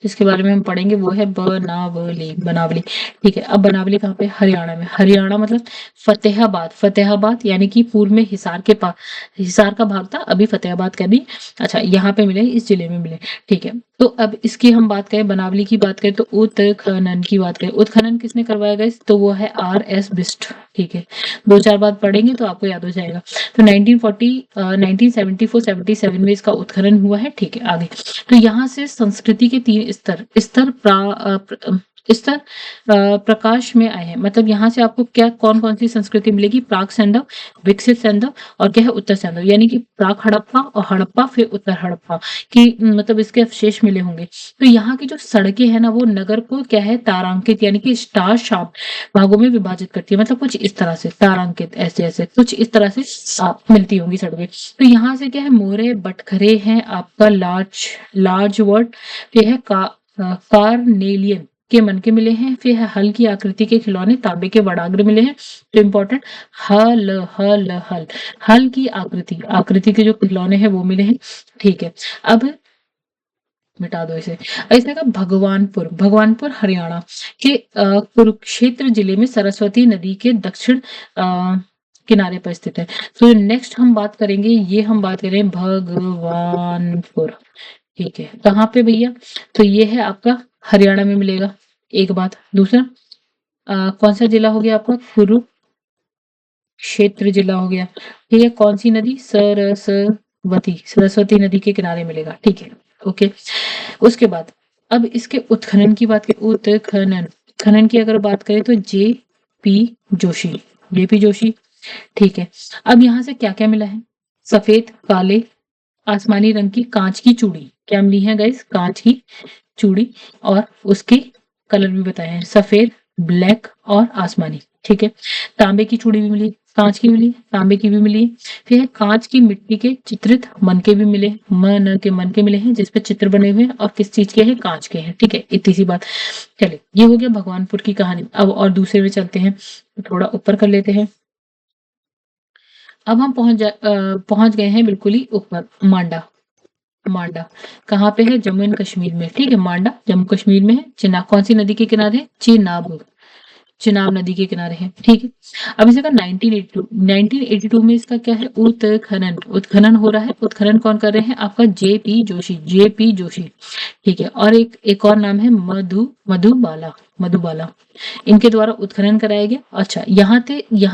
जिसके बारे में हम पढ़ेंगे, वो है बनावली। बनावली, ठीक है। अब बनावली कहाँ पे? हरियाणा में। हरियाणा मतलब फतेहाबाद। फतेहाबाद यानी कि पूर्व में हिसार के पास, हिसार का भाग था, अभी फतेहाबाद का भी, अच्छा यहाँ पे मिले, इस जिले में मिले, ठीक है। तो अब इसकी हम बात करें, बनावली की बात करें, तो उत्खनन की बात करें, उत्खनन किसने करवाया गया? तो वो है R.S. बिष्ट, ठीक है। 2-4 बार पढ़ेंगे तो आपको याद हो जाएगा। तो 1974-77 में इसका उत्खनन हुआ है, ठीक है। आगे तो यहाँ से संस्कृति के 3 स्तर प्रकाश में आए हैं। मतलब यहाँ से आपको क्या, कौन कौन सी संस्कृति मिलेगी? प्राक सैंधव, विकसित सैंधव, और क्या है? उत्तर सैंधव। यानी कि प्राक हड़प्पा और हड़प्पा, फिर उत्तर हड़प्पा की मतलब इसके अवशेष मिले होंगे। तो यहाँ की जो सड़कें हैं ना, वो नगर को क्या है? तारांकित यानी कि स्टार शाप भागों में विभाजित करती है। मतलब कुछ इस तरह से तारांकित, ऐसे ऐसे कुछ इस तरह से मिलती होंगी सड़कें। तो यहाँ से क्या है? मोरे बटखरे हैं आपका, लार्ज लार्ज वर्ड, फिर है कार्नेलियन के मन के मिले हैं, फिर है हल की आकृति के खिलौने, तांबे के वडाग्र मिले हैं। तो इम्पोर्टेंट, हल हल हल हल की आकृति, आकृति के जो खिलौने हैं वो मिले हैं, ठीक है। अब मिटा दो इसे। इसने कहा भगवानपुर। भगवानपुर हरियाणा के कुरुक्षेत्र जिले में सरस्वती नदी के दक्षिण किनारे पर स्थित है। तो नेक्स्ट हम बात करेंगे, ये हम बात करें भगवानपुर, ठीक है। कहाँ पे भैया? तो ये है आपका हरियाणा में मिलेगा, एक बात। दूसरा कौन सा जिला हो गया आपका? कुरुक्षेत्र जिला हो गया, ठीक है। कौन सी नदी? सरस्वती, सरस्वती नदी के किनारे मिलेगा, ठीक है, ओके। उसके बाद अब इसके उत्खनन की बात करें, उत्खनन, खनन की अगर बात करें तो J.P. जोशी, J.P. जोशी, ठीक है। अब यहाँ से क्या क्या मिला है? सफेद, काले, आसमानी रंग की कांच की चूड़ी, क्या मिली है गाइस? कांच की चूड़ी, और उसके कलर भी बताए हैं, सफेद, ब्लैक और आसमानी, ठीक है। तांबे की चूड़ी भी मिली, कांच की मिली, तांबे की भी मिली। फिर है कांच की मिट्टी के चित्रित मनके भी मिले, मन के मनके मिले हैं जिसपे चित्र बने हुए हैं, और किस चीज के हैं? कांच के हैं, ठीक है। इतनी सी बात। चलिए, ये हो गया भगवानपुर की कहानी। अब और दूसरे में चलते हैं, तो थोड़ा ऊपर कर लेते हैं। अब हम पहुंच गए हैं बिल्कुल ही ऊपर, मांडा। मांडा कहाँ पे है? जम्मू एंड कश्मीर में, ठीक है। मांडा जम्मू कश्मीर में है। चिनाब कौन सी नदी के किनारे है? चिनाब, चिनाब नदी के किनारे है, ठीक है। अब इसका 1982 में इसका क्या है? उत्खनन, उत्खनन हो रहा है। उत्खनन कौन कर रहे हैं? आपका J.P. जोशी, J.P. जोशी, ठीक है। और एक और नाम है मधुबाला, मधुबाला, इनके द्वारा उत्खनन कराया गया। अच्छा, यहाँ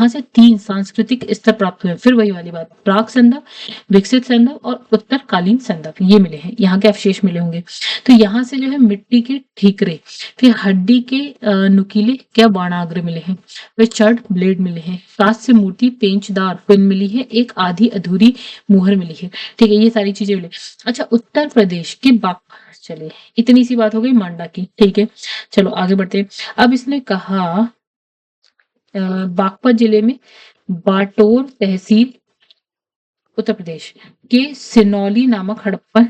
से 3 सांस्कृतिक स्तर प्राप्त हुए। फिर वही वाली बात, प्राक संदव, विकसित संदव और उत्तरकालीन संदव, ये मिले हैं, यहाँ के अवशेष मिले होंगे। तो यहाँ से जो है मिट्टी के ठीकरे, फिर हड्डी के नुकीले क्या बाणाग्र मिले हैं, फिर चढ़ ब्लेड मिले हैं, कांस्य मूर्ति पेंचदार पिन मिली है, एक आधी अधूरी मुहर मिली है, ठीक है। ये सारी चीजें मिली। अच्छा, उत्तर प्रदेश के बाग, चलिए इतनी सी बात हो गई मांडा की, ठीक है। चलो आगे बढ़ते हैं। अब इसने कहा बागपत जिले में बाटोर तहसील, उत्तर प्रदेश के सिनौली नामक हड़प्पन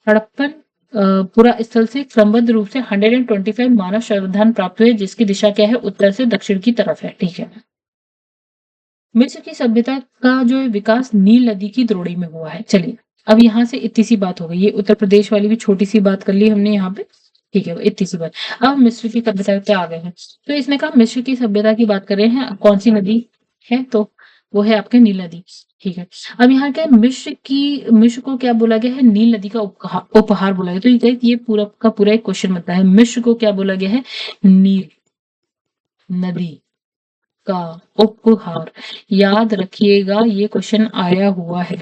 हड़प्पन पुरा स्थल से क्रमबद्ध रूप से 125 मानव शवदान प्राप्त हुए, जिसकी दिशा क्या है? उत्तर से दक्षिण की तरफ है, ठीक है। मिस्र की सभ्यता का जो विकास नील नदी की द्रोणी में हुआ है। चलिए, अब यहाँ से इतनी सी बात हो गई, ये उत्तर प्रदेश वाली भी छोटी सी बात कर ली हमने यहाँ पे, ठीक है, इतनी सी बात। अब मिस्र की सभ्यता पे आ गए हैं। तो इसने कहा मिस्र की सभ्यता की बात कर रहे हैं, कौन सी नदी है? तो वो है आपके नील नदी, ठीक है। अब यहाँ क्या है? मिस्र को क्या बोला गया है? नील नदी का उपहार बोला गया। तो ये पूरा का पूरा एक क्वेश्चन बनता है, मिस्र को क्या बोला गया है? नील नदी का उपहार। याद रखिएगा, ये क्वेश्चन आया हुआ है।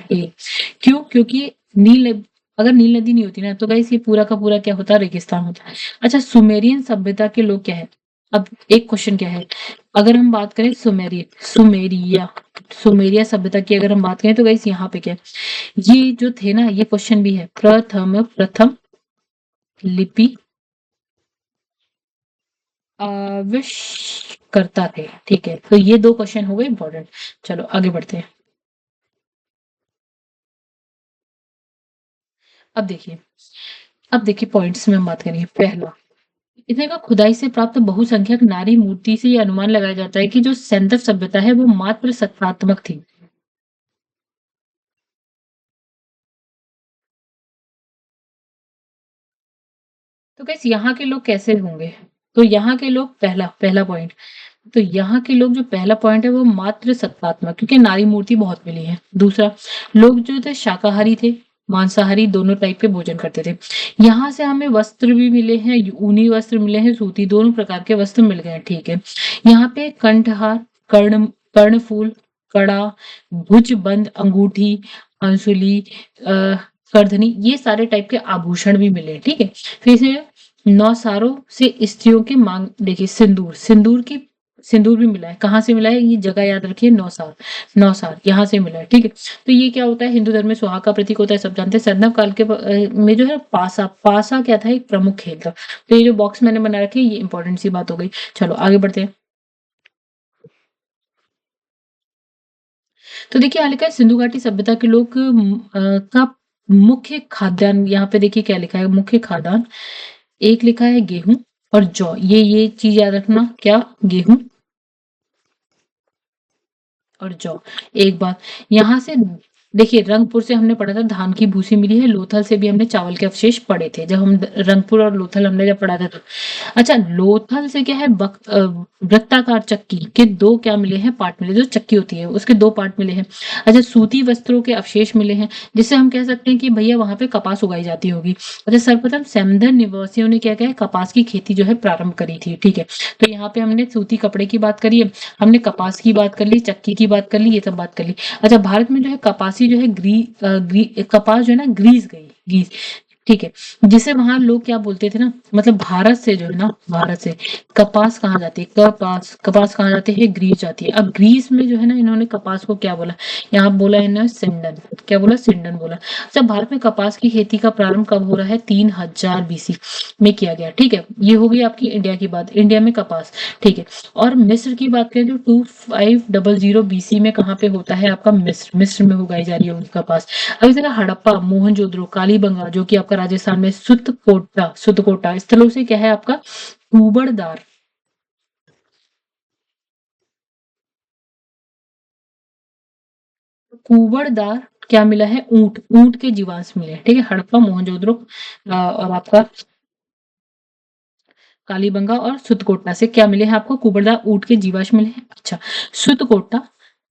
क्यों? क्योंकि अगर नील नदी नहीं होती ना, तो गाइस ये पूरा का पूरा क्या होता? रेगिस्तान होता है। अच्छा, सुमेरियन सभ्यता के लोग क्या है? अब एक क्वेश्चन क्या है, अगर हम बात करें सुमेरिया सभ्यता की अगर हम बात करें, तो गाइस यहाँ पे क्या है? ये जो थे ना, ये क्वेश्चन भी है, प्रथम लिपि आविष्कर्ता थे, ठीक है। तो ये 2 क्वेश्चन हो गए इंपॉर्टेंट। चलो आगे बढ़ते हैं। अब देखिए, अब देखिए पॉइंट्स में हम बात करेंगे। पहला, इसने कहा खुदाई से प्राप्त बहुसंख्यक नारी मूर्ति से ये अनुमान लगाया जाता है कि जो सैंधव सभ्यता है वो मात्र सत्तात्मक थी। तो गाइस यहाँ के लोग कैसे होंगे? तो यहाँ के लोग पहला पहला पॉइंट, तो यहाँ के लोग जो पहला पॉइंट है वो मातृ सत्तात्मक, क्योंकि नारी मूर्ति बहुत मिली है। दूसरा, लोग जो थे शाकाहारी थे, मांसाहारी दोनों टाइप के भोजन करते थे। यहाँ से हमें वस्त्र भी मिले हैं, ऊनी वस्त्र मिले हैं, सूती, दोनों प्रकार के वस्त्र मिल गए हैं, ठीक है। यहाँ पे कंठहार, कर्ण कर्णफूल, कड़ा, भुजबंद, अंगूठी, अंसुली, करधनी, ये सारे टाइप के आभूषण भी मिले, ठीक है। फिर से नौसारों से स्त्रियों की मांग, देखिए सिंदूर, सिंदूर भी मिला है। कहाँ से मिला है? ये जगह याद रखिए, नौसार, नौसार यहाँ से मिला है, ठीक है। तो ये क्या होता है? हिंदू धर्म में सुहाग का प्रतीक होता है, सब जानते हैं। संदव काल के में जो है पासा, पासा क्या था? एक प्रमुख खेल था। तो ये जो बॉक्स मैंने बना रखे ये इंपॉर्टेंट सी बात हो गई। चलो आगे बढ़ते हैं। तो देखिए यहाँ लिखा है सिंधु घाटी सभ्यता के लोग का मुख्य खाद्यान्न, यहाँ पे देखिए क्या लिखा है, मुख्य खाद्यान्न एक लिखा है गेहूं और जौ। ये चीज याद रखना, क्या? गेहूं और जौ। एक बात यहाँ से देखिए, रंगपुर से हमने पढ़ा था धान की भूसी मिली है, लोथल से भी हमने चावल के अवशेष पढ़े थे जब हम रंगपुर और लोथल हमने जब पढ़ा था तो। अच्छा, लोथल से क्या है, वृत्ताकार चक्की के दो क्या मिले हैं? पार्ट मिले, जो चक्की होती है उसके दो पार्ट मिले हैं। अच्छा, सूती वस्त्रों के अवशेष मिले हैं, जिससे हम कह सकते हैं कि भैया वहां पे कपास उगाई जाती होगी। अच्छा, सर्वप्रथम सेमधन निवासियों ने क्या किया है? कपास की खेती जो है प्रारंभ करी थी, ठीक है। तो यहाँ पे हमने सूती कपड़े की बात करी है, हमने कपास की बात कर ली, चक्की की बात कर ली, ये सब बात कर ली। अच्छा, भारत में जो है कपासी जो है कपास जो है ना, ग्रीस, ठीक है। जिसे वहां लोग क्या बोलते थे ना, मतलब भारत से जो है ना, भारत से कपास कहाँ जाती है? कपास कहाँ जाती है? ग्रीस जाती है। अब ग्रीस में जो है ना, इन्होंने कपास को क्या बोला? यहाँ बोला इन्होंने सिंडन, क्या बोला? सिंडन बोला। अच्छा, भारत में कपास की खेती का प्रारंभ कब हो रहा है? 3000 बीसी में किया गया, ठीक है। ये हो गई आपकी इंडिया की बात, इंडिया में कपास, ठीक है। और मिस्र की बात करें तो 2500 बीसी में कहाँ पे होता है आपका? मिस्र में उगाई जा रही है उनका कपास। अब इस जगह हड़प्पा, मोहनजोदड़ो, कालीबंगा जो कि आपका राजस्थान में, सुतकोटा स्थलों से क्या है आपका? कुबड़दार, कुबड़दार क्या मिला है? ऊंट, ऊंट के जीवाश्म मिले हैं, ठीक है। हड़प्पा, मोहनजोदड़ो और आपका कालीबंगा और सुतकोटा से क्या मिले हैं आपको? कुबड़दार, ऊंट के जीवाश्म मिले हैं। अच्छा, सुतकोटा,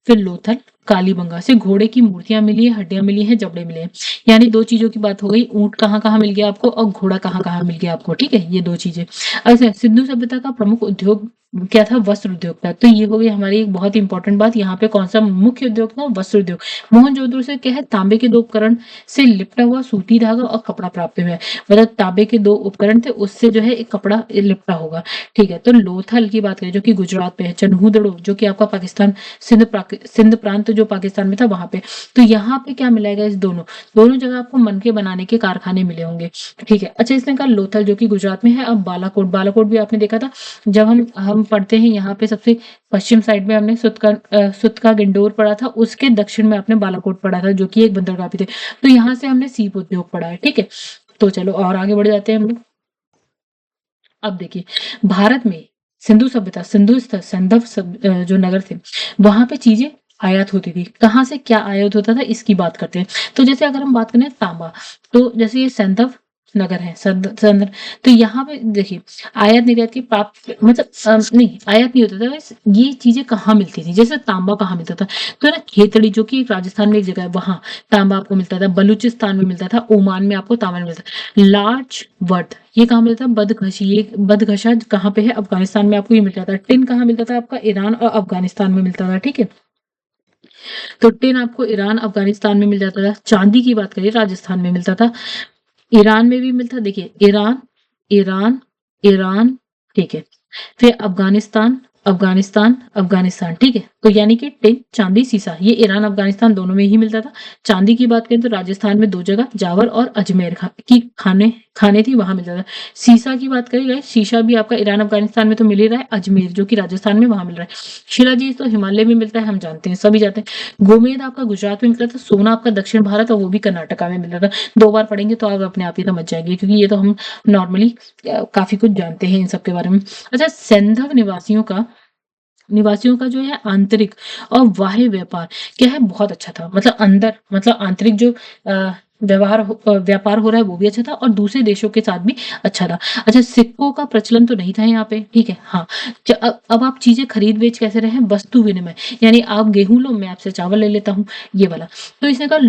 फिर लोथल, कालीबंगा से घोड़े की मूर्तियां मिली है, हड्डियां मिली हैं, जबड़े मिले हैं। यानी दो चीजों की बात हो गई, ऊंट कहाँ कहाँ मिल गया आपको और घोड़ा कहाँ कहाँ मिल गया आपको, ठीक है। ये दो चीजें। अच्छा, सिंधु सभ्यता का प्रमुख उद्योग क्या था? वस्त्र उद्योग था। तो ये हो गई हमारी एक बहुत ही इंपॉर्टेंट बात। यहाँ पे कौन सा मुख्य उद्योग था? वस्त्र उद्योग। मोहनजोदड़ो से क्या है? तांबे के दो उपकरण से लिपटा हुआ सूती धागा और कपड़ा प्राप्त हुआ है। मतलब तांबे के दो उपकरण थे, उससे जो है एक कपड़ा लिपटा होगा, ठीक है। तो लोथल की बात करें जो कि गुजरात में है, चन्हूदड़ो जो कि आपका पाकिस्तान, सिंध प्रांत जो पाकिस्तान में था वहां पे। तो यहाँ पे क्या मिलेगा? इस दोनों दोनों जगह आपको मन के बनाने के कारखाने मिले होंगे, ठीक है। अच्छा, इसने कहा लोथल जो कि गुजरात में है। अब बालाकोट, बालाकोट भी आपने देखा था जब हम पढ़ते हैं यहाँ पे सबसे पश्चिम साइड में हमने सुत का गिंडोर पढ़ा था, उसके दक्षिण में आपने बालाकोट पढ़ा था जो कि एक बंदरगाह भी थे। तो यहाँ से हमने सीप उद्योग पढ़ा है, ठीक है। तो चलो और आगे बढ़ जाते हैं हम लोग। अब देखिए, भारत में सिंधु सभ्यता, जो नगर थे वहां पे चीजें आयात होती थी। कहाँ से क्या आयात होता था इसकी बात करते हैं। तो जैसे अगर हम बात करें तांबा, तो जैसे ये संदव नगर है, संदर, तो यहाँ पे देखिए आयात निर्यात की प्राप्त, मतलब नहीं आयात नहीं होता था, बस ये चीजें कहाँ मिलती थी, जैसे तांबा कहाँ मिलता था? तो ना खेतड़ी जो कि राजस्थान में एक जगह है, वहां तांबा आपको मिलता था। बलूचिस्तान में मिलता था, ओमान में आपको तांबा मिलता था। लार्ज वर्थ, ये कहाँ मिलता था? बदखशी, ये बदखशा कहाँ पे है? अफगानिस्तान में आपको ये मिलता था। टिन कहाँ मिलता था आपका? ईरान और अफगानिस्तान में मिलता था, ठीक है। तो टिन आपको ईरान अफगानिस्तान में मिल जाता था। चांदी की बात करिए, राजस्थान में मिलता था, ईरान में भी मिलता। देखिए ईरान, ईरान, ईरान, ठीक है। फिर अफगानिस्तान, अफगानिस्तान, ठीक है। तो यानी कि टिन, चांदी, सीसा, ये ईरान अफगानिस्तान दोनों में ही मिलता था। चांदी की बात करें तो राजस्थान में दो जगह, जावर और अजमेर की खाने खाने थी, वहां मिलता था। सीसा की बात करें guys, शीशा भी आपका ईरान अफगानिस्तान में तो मिल ही रहा है, अजमेर जो कि राजस्थान में वहां मिल रहा है। शिलाजीत तो हिमालय में मिलता है, हम जानते हैं, सभी जानते हैं। गोमेद आपका गुजरात में मिलता था, सोना आपका दक्षिण भारत और वो भी कर्नाटका में मिलता था। दो बार पढ़ेंगे तो आप अपने आप ही समझ जाएंगे, क्योंकि ये तो हम नॉर्मली काफी कुछ जानते हैं इन सब के बारे में। अच्छा, सिंधव निवासियों का जो है आंतरिक और बाह्य व्यापार क्या है? बहुत अच्छा था। मतलब अंदर, मतलब आंतरिक जो व्यापार हो रहा है वो भी अच्छा था और दूसरे देशों के साथ भी अच्छा था। अच्छा, सिक्कों का प्रचलन तो नहीं था यहाँ पे, ठीक है। हाँ, अब आप चीजें खरीद बेच कैसे रहे हैं, वस्तु विनिमय, यानी आप गेहूं लो, मैं आपसे चावल ले लेता हूँ, ये वाला। तो इसने कहा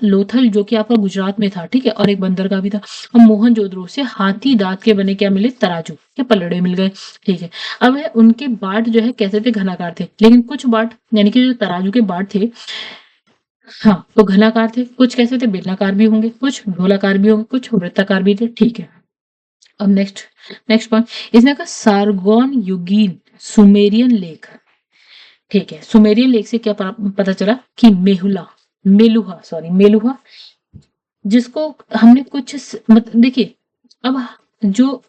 लोथल जो कि आपका गुजरात में था, ठीक है, और एक बंदरगाह भी था। और मोहनजोदड़ो से हाथी दांत के बने क्या मिले, तराजू के पलड़े मिल गए, ठीक है। अब है उनके बाट जो है कैसे थे, घनाकार थे, लेकिन कुछ बाट यानी कि जो तराजू के बाट थे, हाँ, तो घनाकार थे, कुछ कैसे थे, बेलनाकार भी होंगे, कुछ गोलाकार भी होंगे, कुछ वृत्ताकार भी थे, ठीक है। अब नेक्स्ट नेक्स्ट पॉइंट, इसने कहा सारगोन युगीन सुमेरियन लेख, ठीक है। सुमेरियन लेख से क्या पता चला कि मेलुहा, जिसको हमने मतलब देखिए, अब जो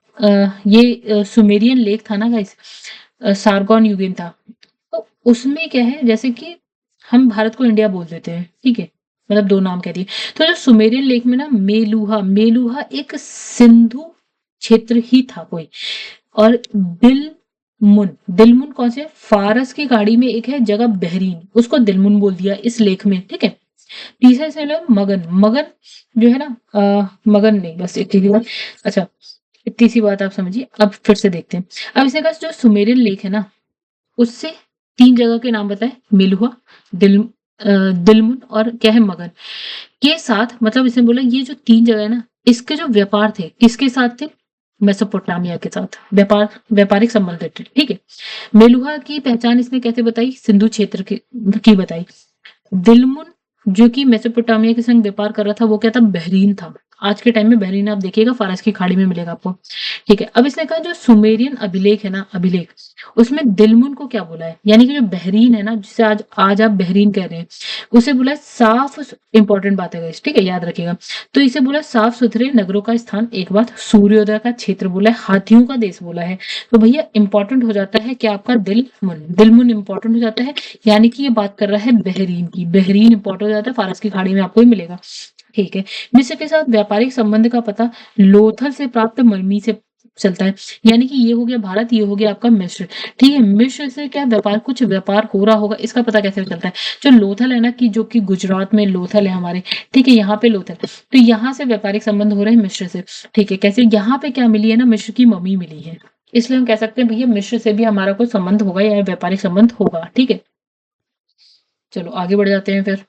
ये सुमेरियन लेख था ना गाइस, सारगोन युगीन था, तो उसमें क्या है, जैसे कि हम भारत को इंडिया बोल देते हैं, ठीक है, मतलब दो नाम कह दिए। तो जो सुमेरियन लेख में ना मेलुहा एक सिंधु क्षेत्र ही था कोई। और दिलमुन कौन से, फारस की गाड़ी में एक है जगह बहरीन, उसको दिलमुन बोल दिया इस लेख में, ठीक है। तीसरा से लो मगन, मगन जो है ना, मगन नहीं, बस एक ही बात। अच्छा, इतनी सी बात आप समझिए। अब फिर से देखते हैं। अब इसके पास जो सुमेरियन लेख है ना, उससे तीन जगह के नाम बताए, मेलुहा, दिल दिलमुन और क्या है, मगन के साथ, मतलब इसने बोला ये जो तीन जगह है ना, इसके जो व्यापार थे किसके साथ थे, मेसोपोटामिया के साथ, व्यापारिक संबंध थे, ठीक है। मेलुहा की पहचान इसने कैसे बताई, सिंधु क्षेत्र की बताई। दिलमुन जो कि मेसोपोटामिया के संग व्यापार कर रहा था, वो क्या था, बहरीन था। आज के टाइम में बहरीन आप देखिएगा फारस की खाड़ी में मिलेगा आपको, ठीक है। अब इसने कहा जो सुमेरियन अभिलेख है ना, अभिलेख, उसमें दिलमुन को क्या बोला है, यानी कि जो बहरीन है ना, जिसे आज आज आप बहरीन कह रहे हैं, उसे बोला है साफ, इंपॉर्टेंट बात है guys, ठीक है, याद रखिएगा। तो इसे बोला साफ सुथरे नगरों का स्थान, एक बात, सूर्योदय का क्षेत्र बोला है, हाथियों का देश बोला है। तो भैया इंपॉर्टेंट हो जाता है क्या आपका, दिलमुन इंपॉर्टेंट हो जाता है, यानी कि ये बात कर रहा है बहरीन की, बहरीन इंपॉर्टेंट हो जाता है, फारस की खाड़ी में आपको ही मिलेगा, ठीक है। मिस्र के साथ व्यापारिक संबंध का पता लोथल से प्राप्त मरमी से चलता है, यानी कि ये हो गया भारत, ये हो गया आपका मिस्र, ठीक है। मिस्र से क्या व्यापार, कुछ व्यापार हो रहा होगा, इसका पता कैसे चलता है, जो लोथल है ना, कि जो कि गुजरात में लोथल है हमारे, ठीक है, यहाँ पे लोथल, तो यहाँ से व्यापारिक संबंध हो रहे हैं मिस्र से, ठीक है। कैसे, यहाँ पे क्या मिली है ना, मिस्र की मम्मी मिली है, इसलिए हम कह सकते हैं भैया मिस्र से भी हमारा कोई संबंध होगा या व्यापारिक संबंध होगा, ठीक है। चलो आगे बढ़ जाते हैं फिर,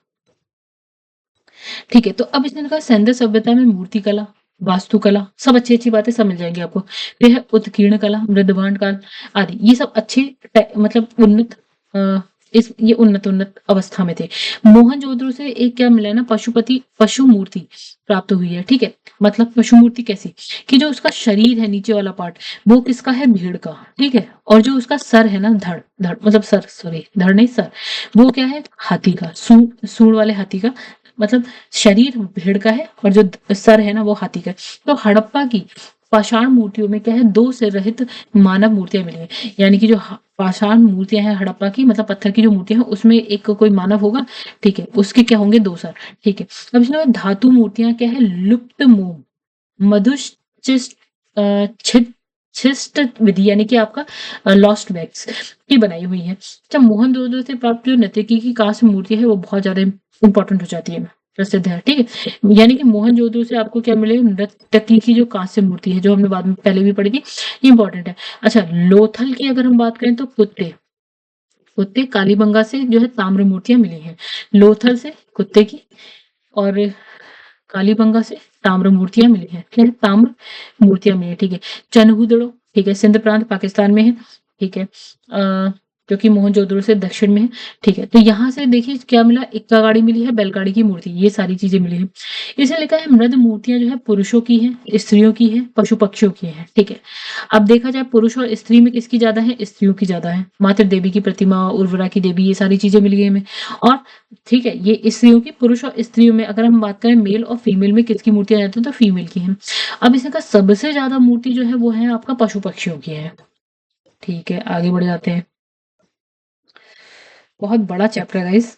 ठीक है। तो अब इसने कहा सैन्य सभ्यता में मूर्ति कला, वास्तुकला, सब अच्छी अच्छी बातें सब मिल जाएंगी आपको। फिर है उत्कीर्ण कला, मृदभांड काल आदि, ये सब अच्छे मतलब उन्नत, अ, ये उन्नत उन्नत अवस्था में थे। मोहनजोदड़ो से एक क्या मिला है ना, पशु मूर्ति प्राप्त हुई है, ठीक है। मतलब पशु मूर्ति कैसी, कि जो उसका शरीर है नीचे वाला पार्ट, वो किसका है, भेड़ का, ठीक है। और जो उसका सर है ना, धड़ धड़ मतलब सर, सॉरी धड़ नहीं, सर, वो क्या है, हाथी का, सूंड वाले हाथी का, मतलब शरीर भेड़ का है और जो सर है ना वो हाथी का है। तो हड़प्पा की पाषाण मूर्तियों में क्या है, दो सिर रहित मानव मूर्तियां मिली हैं, यानी कि जो पाषाण मूर्तियां हैं हड़प्पा की, मतलब पत्थर की जो मूर्तियां हैं, उसमें एक कोई मानव होगा, ठीक है, उसके क्या होंगे, दो सर, ठीक है। अब इसमें धातु मूर्तियां क्या है, लुप्त मोम, मधुशिष्ट छिट छिष्ट विधि, यानी कि आपका लॉस्ट बैग्स की बनाई हुई है। अच्छा, मोहनजोदड़ो से प्राप्त जो नर्तकी की कांस्य मूर्ति है, वो बहुत ज्यादा इंपॉर्टेंट हो जाती है, प्रसिद्ध है, ठीक है। यानी कि मोहनजोदड़ो से आपको क्या मिले, नर्तकी की जो कांस्य मूर्ति है, जो हमने बाद में पहले भी पढ़ी थी, ये इंपॉर्टेंट है। अच्छा, लोथल की अगर हम बात करें तो कुत्ते कालीबंगा से जो है ताम्र मूर्तियां मिली हैं, लोथल से कुत्ते की, और कालीबंगा से ताम्र मूर्तियां मिली हैं, ठीक है, ताम्र मूर्तियां मिली है, ठीक है। चनहूदड़ो, ठीक है, सिंध प्रांत पाकिस्तान में है, ठीक है, जो कि मोहनजोदड़ो से दक्षिण में है, ठीक है। तो यहाँ से देखिए क्या मिला, इक्का गाड़ी मिली है, बैलगाड़ी की मूर्ति, ये सारी चीजें मिली है। इसे लिखा है मृद मूर्तियां जो है पुरुषों की है, स्त्रियों की है, पशु पक्षियों की है, ठीक है। अब देखा जाए पुरुष और स्त्री में किसकी ज्यादा है, स्त्रियों की ज्यादा है। मातृ देवी की प्रतिमा, उर्वरा की देवी, ये सारी चीजें मिल गई हमें। और ठीक है, ये स्त्रियों की, पुरुष और स्त्रियों में अगर हम बात करें मेल और फीमेल में किसकी मूर्तियां जाती हैं, तो फीमेल की हैं। अब इसका सबसे ज्यादा मूर्ति जो है वो है आपका पशु पक्षियों की है, ठीक है। आगे बढ़ जाते हैं, बहुत बड़ा चैप्टर है गाइस।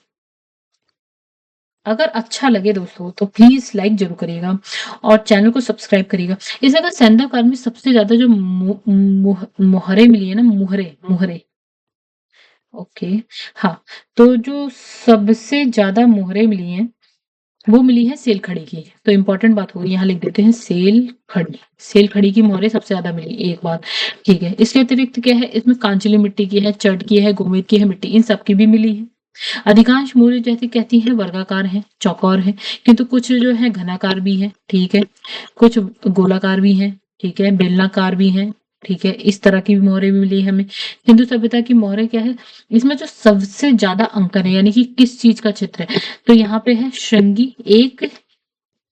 अगर अच्छा लगे दोस्तों तो प्लीज लाइक जरूर करिएगा और चैनल को सब्सक्राइब करिएगा। इस जगह सैन्य काल में सबसे ज्यादा जो मुहरे मिली है ना, मुहरे मुहरे, ओके, हाँ, तो जो सबसे ज्यादा मुहरे मिली हैं वो मिली है सेलखड़ी की। तो इंपॉर्टेंट बात होगी, यहाँ लिख देते हैं सेलखड़ी। सेलखड़ी की मोहरें सबसे ज्यादा मिली, एक बात। ठीक है, इसके अतिरिक्त क्या है, इसमें कांचली मिट्टी की है, चट की है, गोमेद की है मिट्टी, इन सब की भी मिली है। अधिकांश मोहरें जैसे कहती हैं वर्गाकार है, चौकोर है, किंतु कुछ जो है घनाकार भी है, ठीक है, कुछ गोलाकार भी है, ठीक है, बेलनाकार भी है, ठीक है, इस तरह की भी मोहरें भी मिली है हमें। हिंदू सभ्यता की मोहरें क्या है, इसमें जो सबसे ज्यादा अंकन है, यानी कि किस चीज का चित्र है, तो यहाँ पे है श्रृंगी, एक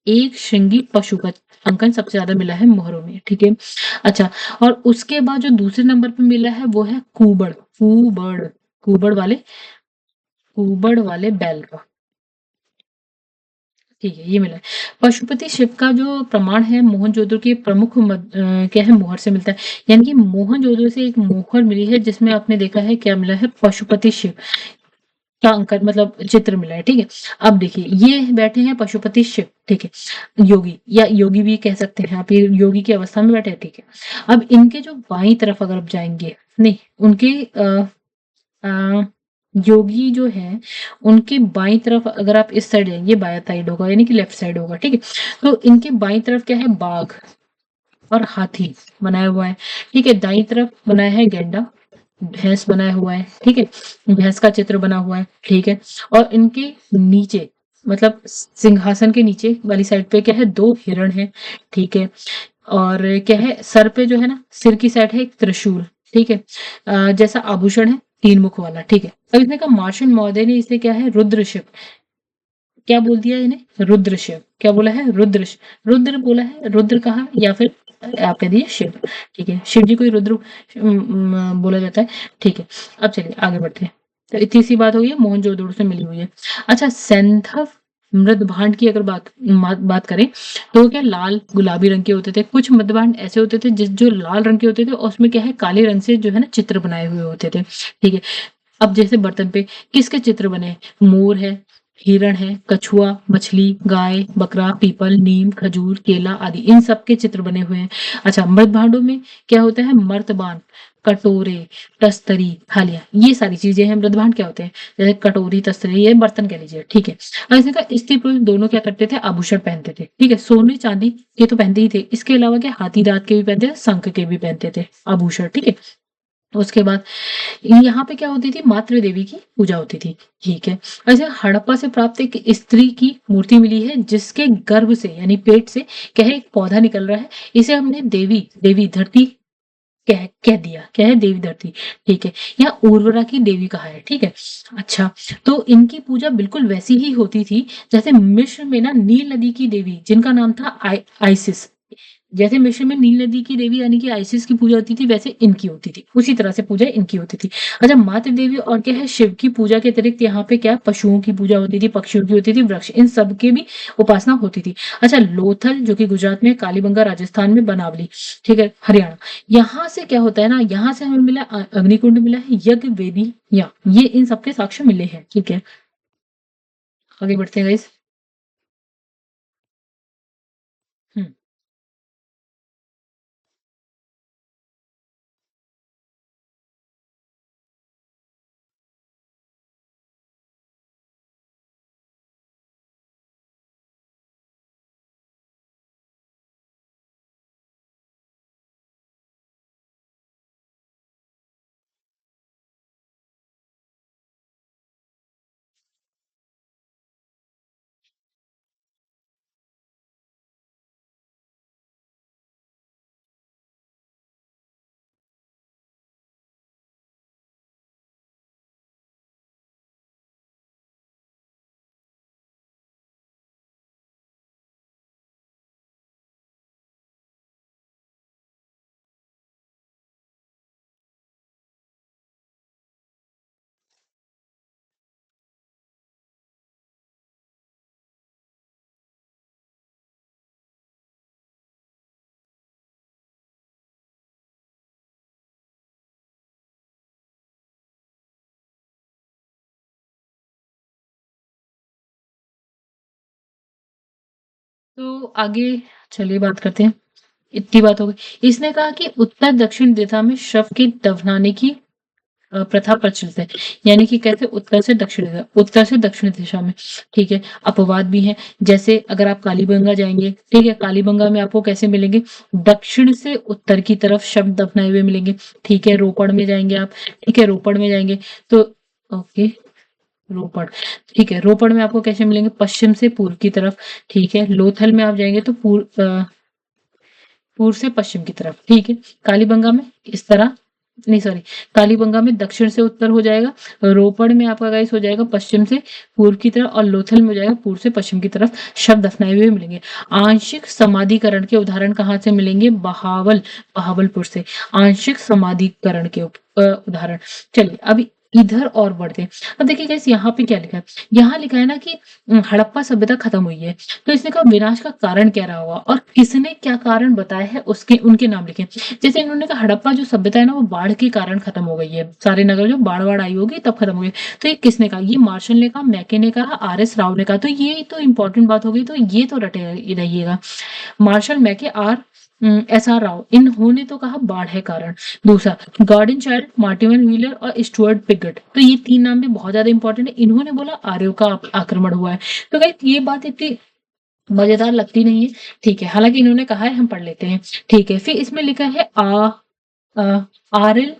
एक श्रृंगी पशु का अंकन सबसे ज्यादा मिला है मोहरों में, ठीक है। अच्छा, और उसके बाद जो दूसरे नंबर पे मिला है वो है कुबड़, कुबड़, कुबड़ वाले बैल का, ठीक है, ये मिला है। पशुपति शिव का जो प्रमाण है मोहनजोदड़ो के प्रमुख क्या है, मोहर से मिलता है। यानी कि मोहनजोदड़ो से एक मोहर मिली है जिसमें आपने देखा है क्या मिला है, पशुपति शिव का अंकन मतलब चित्र मिला है, ठीक है। अब देखिए ये बैठे हैं पशुपति शिव, ठीक है, योगी या योगी भी कह सकते हैं आप, ये योगी की अवस्था में बैठे हैं, ठीक है। अब इनके जो बाईं तरफ अगर आप जाएंगे, नहीं, उनके अ, योगी जो है उनके बाईं तरफ अगर आप इस साइड जाएंगे, बाया साइड होगा, यानी कि लेफ्ट साइड होगा, ठीक है। तो इनके बाईं तरफ क्या है, बाघ और हाथी बनाया हुआ है, ठीक है। दाईं तरफ बनाया है गेंडा, भैंस बनाया हुआ है, ठीक है, भैंस का चित्र बना हुआ है, ठीक है। और इनके नीचे मतलब सिंहासन के नीचे वाली साइड पे क्या है, दो हिरण है, ठीक है। और क्या है, सर पे जो है ना, सिर की साइड है एक त्रिशूल, ठीक है, जैसा आभूषण है, तीन मुख वाला, ठीक है। अब इसने कहा मार्शन महोदय ने इसे क्या है, रुद्रशिव क्या बोल दिया इन्हें, रुद्र शिव, क्या बोला है, रुद्र बोला है, रुद्र कहा, या फिर आप कह दिए शिव, ठीक है, शिव जी को ही रुद्र बोला जाता है, ठीक है। अब चलिए आगे बढ़ते हैं। तो इतनी सी बात हो गई है, मोहनजोदड़ो से मिली हुई है। अच्छा, सैंधव मृद भांड की अगर बात करें, तो वो क्या लाल गुलाबी रंग के होते थे, कुछ मृद भांड ऐसे होते थे जिस जो लाल रंग के होते थे और उसमें क्या है, काले रंग से जो है ना चित्र बनाए हुए होते थे, ठीक है। अब जैसे बर्तन पे किसके चित्र बने हैं? मोर है, हिरण है, कछुआ, मछली, गाय, बकरा, पीपल, नीम, खजूर, केला आदि, इन सब के चित्र बने हुए हैं। अच्छा, मृत भांडों में क्या होता है, मर्तबान, कटोरे, तस्तरी, थालियां, ये सारी चीजें हैं। मृत भांड क्या होते हैं, जैसे कटोरी, तस्तरी, ये बर्तन कह लीजिए, ठीक है। ऐसे का स्त्री पुरुष दोनों क्या करते थे, आभूषण पहनते थे, ठीक है, सोने चांदी के तो पहनते ही थे, इसके अलावा क्या हाथी दांत के भी पहनते थे, शंख के भी पहनते थे आभूषण, ठीक है। उसके बाद यहाँ पे क्या होती थी, मातृ देवी की पूजा होती थी, ठीक है। ऐसे हड़प्पा से प्राप्त एक स्त्री की मूर्ति मिली है जिसके गर्भ से यानी पेट से क्या है, एक पौधा निकल रहा है, इसे हमने देवी देवी धरती कह दिया, क्या है, देवी धरती, ठीक है। यहाँ उर्वरा की देवी कहा है, ठीक है। अच्छा, तो इनकी पूजा बिल्कुल वैसी ही होती थी जैसे मिस्र में ना नील नदी की देवी जिनका नाम था आइसिस, जैसे मिस्र में नील नदी की देवी यानी कि आइसिस की पूजा होती थी, वैसे इनकी होती थी, उसी तरह से पूजा इनकी होती थी। अच्छा, मातृ देवी और क्या है, शिव की पूजा के अतिरिक्त यहाँ पे क्या पशुओं की पूजा होती थी, पक्षियों की होती थी, वृक्ष, इन सब की भी उपासना होती थी। अच्छा, लोथल जो कि गुजरात में, कालीबंगा राजस्थान में, बनावली ठीक है हरियाणा, यहाँ से क्या होता है ना, यहाँ से हमें मिला अग्निकुंड मिला है, यज्ञ वेदी, या ये इन सबके साक्ष्य मिले हैं, ठीक है। आगे बढ़ते हैं गाइस। हम्म। तो आगे चलिए बात करते हैं। इतनी बात हो गई। इसने कहा कि उत्तर दक्षिण दिशा में शव के दफनाने की प्रथा प्रचलित है, यानी कि कैसे उत्तर से दक्षिण दिशा में, ठीक है। अपवाद भी हैं, जैसे अगर आप कालीबंगा जाएंगे, ठीक है, कालीबंगा में आपको कैसे मिलेंगे, दक्षिण से उत्तर की तरफ शब्द अपनाए हुए मिलेंगे, ठीक है। रोपड़ में जाएंगे आप, ठीक है, रोपड़ में जाएंगे तो ओके, रोपड़, ठीक है, रोपड़ में आपको कैसे मिलेंगे, पश्चिम से पूर्व की तरफ, ठीक है। लोथल में आप जाएंगे तो पूर्व से पश्चिम की तरफ, ठीक है। कालीबंगा में इस तरह, नहीं सॉरी, कालीबंगा में दक्षिण से उत्तर हो जाएगा, रोपड़ में आपका गाइस हो जाएगा पश्चिम से पूर्व की तरफ, और लोथल में हो जाएगा पूर्व से पश्चिम की तरफ शब्द अपनाए हुए मिलेंगे। आंशिक समाधिकरण के उदाहरण कहाँ से मिलेंगे, बहावलपुर से आंशिक समाधिकरण के उदाहरण। चलिए अभी इधर और बढ़ते हैं। अब देखिए गाइस यहाँ पे क्या लिखा है, यहाँ लिखा है ना कि हड़प्पा सभ्यता खत्म हुई है, तो इसने कहा विनाश का कारण क्या रहा होगा और किसने क्या कारण बताया है, उसके उनके नाम लिखे। जैसे इन्होंने कहा हड़प्पा जो सभ्यता है ना वो बाढ़ के कारण खत्म हो गई है, सारे नगर जो बाढ़ आई होगी तब खत्म हो गई। तो ये किसने कहा, ये मार्शल ने कहा, मैके ने कहा, आर.एस. राव ने कहा। तो ये तो इंपॉर्टेंट बात हो गई, तो ये तो रटे रहिएगा। मार्शल मैके, एस.आर. राव, इन्होंने तो कहा बाढ़ है कारण। दूसरा गार्डन चाइल्ड, मार्टिन व्हीलर और स्टुअर्ट पिगट, तो ये तीन नाम भी बहुत ज्यादा इंपॉर्टेंट है। इन्होंने बोला आर्यों का आक्रमण हुआ है। तो गाइस ये बात इतनी मजेदार लगती नहीं है, ठीक है, हालांकि इन्होंने कहा है, हम पढ़ लेते हैं, ठीक है। फिर इसमें लिखा है आर.एल.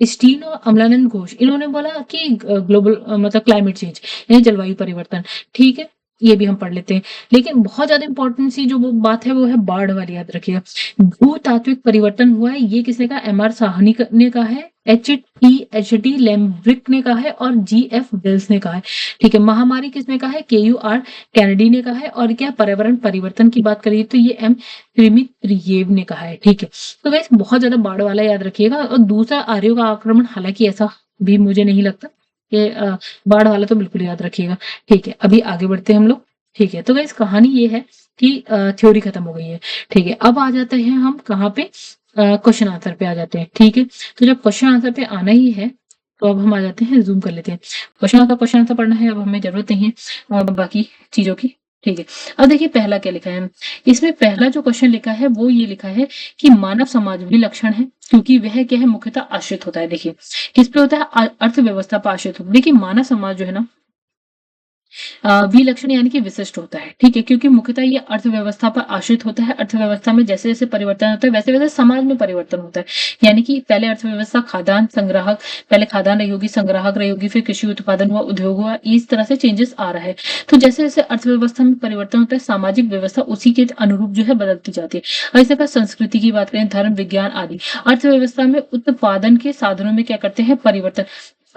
स्टीन और अमलानंद घोष, इन्होंने बोला कि ग्लोबल मतलब क्लाइमेट चेंज यानी जलवायु परिवर्तन, ठीक है, ये भी हम पढ़ लेते हैं। लेकिन बहुत ज्यादा इंपॉर्टेंट सी जो वो बात है वो है बाढ़ वाली, याद रखिएगा। भूतात्विक परिवर्तन हुआ है, ये किसने कहा, एम.आर. साहनी ने कहा है, एच टी लैम्ब्रिक ने कहा है और जी.एफ. वेल्स ने कहा है, ठीक है। महामारी किसने कहा है, के.यू.आर. कैनेडी ने कहा है। और क्या पर्यावरण परिवर्तन की बात करिए तो ये एम. त्रिमित्रियेव ने कहा है, ठीक है। तो वैसे बहुत ज्यादा बाढ़ वाला याद रखिएगा। और दूसरा आर्यों का आक्रमण, हालांकि ऐसा भी मुझे नहीं लगता कि बाढ़ वाला, तो बिल्कुल याद रखिएगा, ठीक है। अभी आगे बढ़ते हैं हम लोग, ठीक है। तो गाइस कहानी ये है कि थ्योरी खत्म हो गई है, ठीक है। अब आ जाते हैं हम कहाँ पे, क्वेश्चन आंसर पे आ जाते हैं, ठीक है। तो जब क्वेश्चन आंसर पे आना ही है तो अब हम आ जाते हैं, जूम कर लेते हैं। क्वेश्चन आंसर पढ़ना है, अब हमें जरूरत नहीं है बाकी चीजों की, ठीक है। अब देखिए पहला क्या लिखा है, इसमें पहला जो क्वेश्चन लिखा है वो ये लिखा है कि मानव समाज भी लक्षण है, क्योंकि वह क्या है, मुख्यतः आश्रित होता है। देखिए किस पे होता है, अर्थव्यवस्था पर आश्रित होता है। देखिए मानव समाज जो है ना विलक्षण यानी कि विशिष्ट होता है, ठीक है, क्योंकि मुख्यतः ये अर्थव्यवस्था पर आश्रित होता है। अर्थव्यवस्था में जैसे जैसे परिवर्तन होता है वैसे वैसे समाज में परिवर्तन होता है। यानी कि पहले अर्थव्यवस्था खाद्यान्न संग्राहक, पहले खाद्यान्न रही होगी, संग्राहक रही होगी, फिर कृषि उत्पादन हुआ, उद्योग हुआ, इस तरह से चेंजेस आ रहा है। तो जैसे जैसे अर्थव्यवस्था में परिवर्तन होता है, सामाजिक व्यवस्था उसी के अनुरूप जो है बदलती जाती है। और इसी तरह संस्कृति की बात करें, धर्म, विज्ञान आदि, अर्थव्यवस्था में उत्पादन के साधनों में क्या करते हैं, परिवर्तन।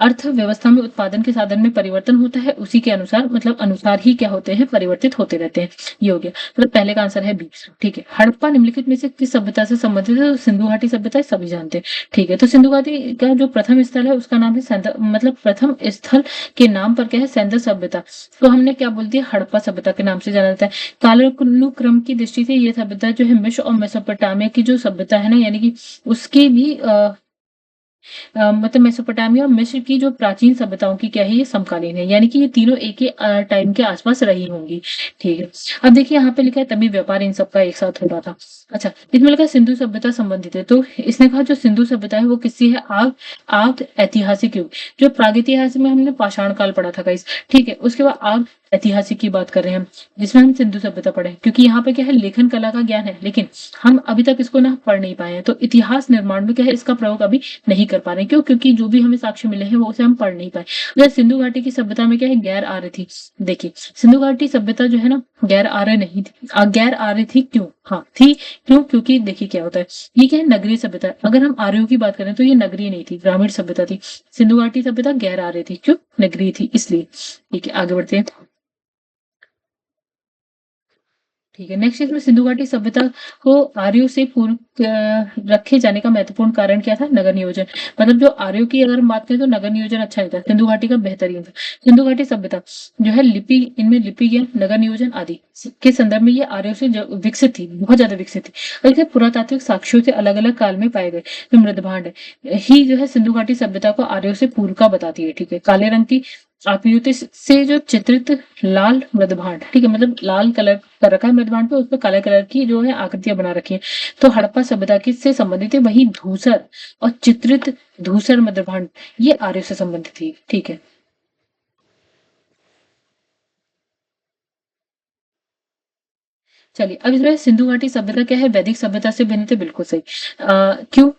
अर्थव्यवस्था में उत्पादन के साधन में परिवर्तन होता है, उसी के अनुसार मतलब अनुसार ही क्या होते हैं, परिवर्तित होते रहते हैं। ये हो गया, मतलब पहले का आंसर है बी, ठीक है। हड़प्पा निम्नलिखित में से किस सभ्यता से संबंधित है, तो सिंधु घाटी सभ्यता सभी जानते हैं, ठीक है। तो सिंधु घाटी का जो प्रथम स्थल है उसका नाम है मतलब प्रथम स्थल के नाम पर क्या है, सैंधव सभ्यता। तो हमने क्या बोल दिया, हड़प्पा सभ्यता के नाम से जाना जाता है। कालानुक्रम की दृष्टि से ये सभ्यता जो है मिस्र और मेसोपोटामिया की जो सभ्यता है ना, यानी कि उसकी भी मतलब मेसोपोटामिया और मिस्र की जो प्राचीन सभ्यताओं की क्या है, ये समकालीन है, यानी कि ये तीनों एक ही टाइम के आसपास रही होंगी, ठीक है। अब देखिए यहाँ पे लिखा है तभी व्यापार इन सबका एक साथ हो रहा था। अच्छा, इसमें लिखा है सिंधु सभ्यता संबंधित है, तो इसने कहा जो सिंधु सभ्यता है वो किससी है, आग ऐतिहासिक युग। जो प्रागैतिहासिक में हमने पाषाण काल पढ़ा था गाइस, ठीक है। उसके बाद आग ऐतिहासिक की बात कर रहे हैं हम, जिसमें हम सिंधु सभ्यता पढ़े, क्योंकि यहाँ पे क्या है, लेखन कला का ज्ञान है, लेकिन हम अभी तक इसको ना पढ़ नहीं पाए हैं। तो इतिहास निर्माण में क्या है, इसका प्रयोग अभी नहीं कर पा रहे हैं। क्यों, क्योंकि जो भी हमें साक्ष्य मिले हैं वो उसे हम पढ़ नहीं पाए। जैसे सिंधु घाटी की सभ्यता में क्या है, गैर आर्य थी। देखिए सिंधु घाटी सभ्यता जो है ना गैर आर्य नहीं थी, गैर आर्य थी, क्यों, हाँ थी, क्यों, क्योंकि देखिए क्या होता है, ये क्या है, नगरीय सभ्यता। अगर हम आर्यों की बात करें तो ये नगरीय नहीं थी, ग्रामीण सभ्यता थी। सिंधु घाटी सभ्यता गैर आर्य थी, क्यों, नगरीय थी, इसलिए, ठीक है। आगे बढ़ते हैं, ठीक है। नेक्स्ट इसमें सिंधु घाटी सभ्यता को आर्यों से पूर्व रखे जाने का महत्वपूर्ण कारण क्या था, नगर नियोजन। मतलब जो आर्यों की अगर हम बात करें तो नगर नियोजन अच्छा नहीं था, सिंधु घाटी का बेहतरीन था। सिंधु घाटी सभ्यता जो है लिपि, इनमें लिपि ज्ञान, नगर नियोजन आदि के संदर्भ में ये आर्यों से विकसित थी, बहुत ज्यादा विकसित थी। और इसे पुरातात्विक साक्ष्यों से अलग अलग काल में पाए गए जो मृदभांड ही जो है सिंधु घाटी सभ्यता को आर्यों से पूर्व का बताती है, ठीक है। काले रंग की आकृति से जो चित्रित लाल मृदभांड, ठीक है, मतलब लाल कलर कर रखा है मृदभांड पे, उस पे काले कलर की जो है आकृतियां बना रखी है। तो हड़प्पा सभ्यता की से संबंधित है। वही धूसर और चित्रित धूसर मृदभांड ये आर्य से संबंधित थी। ठीक है, चलिए अब इसमें सिंधु घाटी सभ्यता क्या है, वैदिक सभ्यता से भिन्न थे, बिल्कुल सही। क्यों?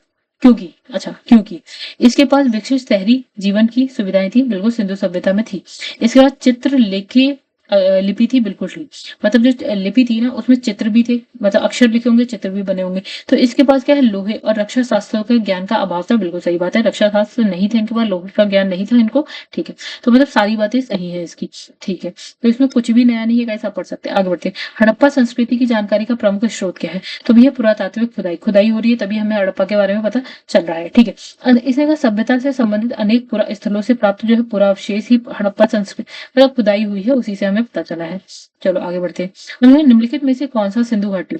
क्योंकि इसके पास विकसित शहरी जीवन की सुविधाएं थी, बिल्कुल सिंधु सभ्यता में थी। इसके बाद चित्र लेखी लिपि थी, बिल्कुल सही। मतलब जो लिपि थी ना उसमें चित्र भी थे, मतलब अक्षर लिखे होंगे, चित्र भी बने होंगे। तो इसके पास क्या है, लोहे और रक्षा शास्त्रों के ज्ञान का अभाव था, बिल्कुल सही बात है। रक्षा शास्त्र नहीं थे इनके पास, लोहे का ज्ञान नहीं था इनको। ठीक है, तो मतलब सारी बातें सही है इसकी। ठीक है, तो इसमें कुछ भी नया नहीं है, कैसा पढ़ सकते हैं। आगे बढ़ते हैं। हड़प्पा संस्कृति की जानकारी का प्रमुख स्रोत क्या है? तो भैया पुरातात्विक खुदाई, खुदाई हो रही है तभी हमें हड़प्पा के बारे में पता चल रहा है। ठीक है, इसने कहा सभ्यता से संबंधित अनेक पुरा स्थलों से प्राप्त जो है पुरावशेष ही हड़प्पा संस्कृति मतलब खुदाई हुई है, उसी से हमें पता चला है। चलो आगे बढ़ते हैं। उन्होंने निम्नलिखित में से कौन सा सिंधु घाटी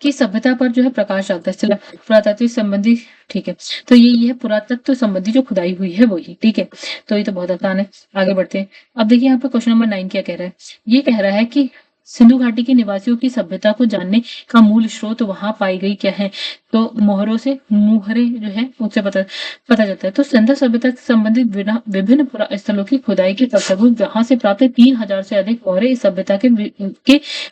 की सभ्यता पर जो है प्रकाश डालता है? चलो पुरातत्व संबंधी, ठीक है, तो ये है पुरातत्व संबंधी जो खुदाई हुई है वही। ठीक है, तो ये तो बहुत आसान है। आगे बढ़ते हैं। अब देखिए यहाँ पे क्वेश्चन नंबर 9 क्या कह रहा है। ये कह रहा है कि सिंधु घाटी के निवासियों की सभ्यता को जानने का मूल स्रोत वहां पाई गई क्या है? तो मोहरों से, मुहरे जो है उससे पता पता चलता है। तो सिंधु सभ्यता से संबंधित विभिन्न पुरा स्थलों की खुदाई के फलस्वरूप जहां से प्राप्त 3,000 से अधिक मोहरे इस सभ्यता के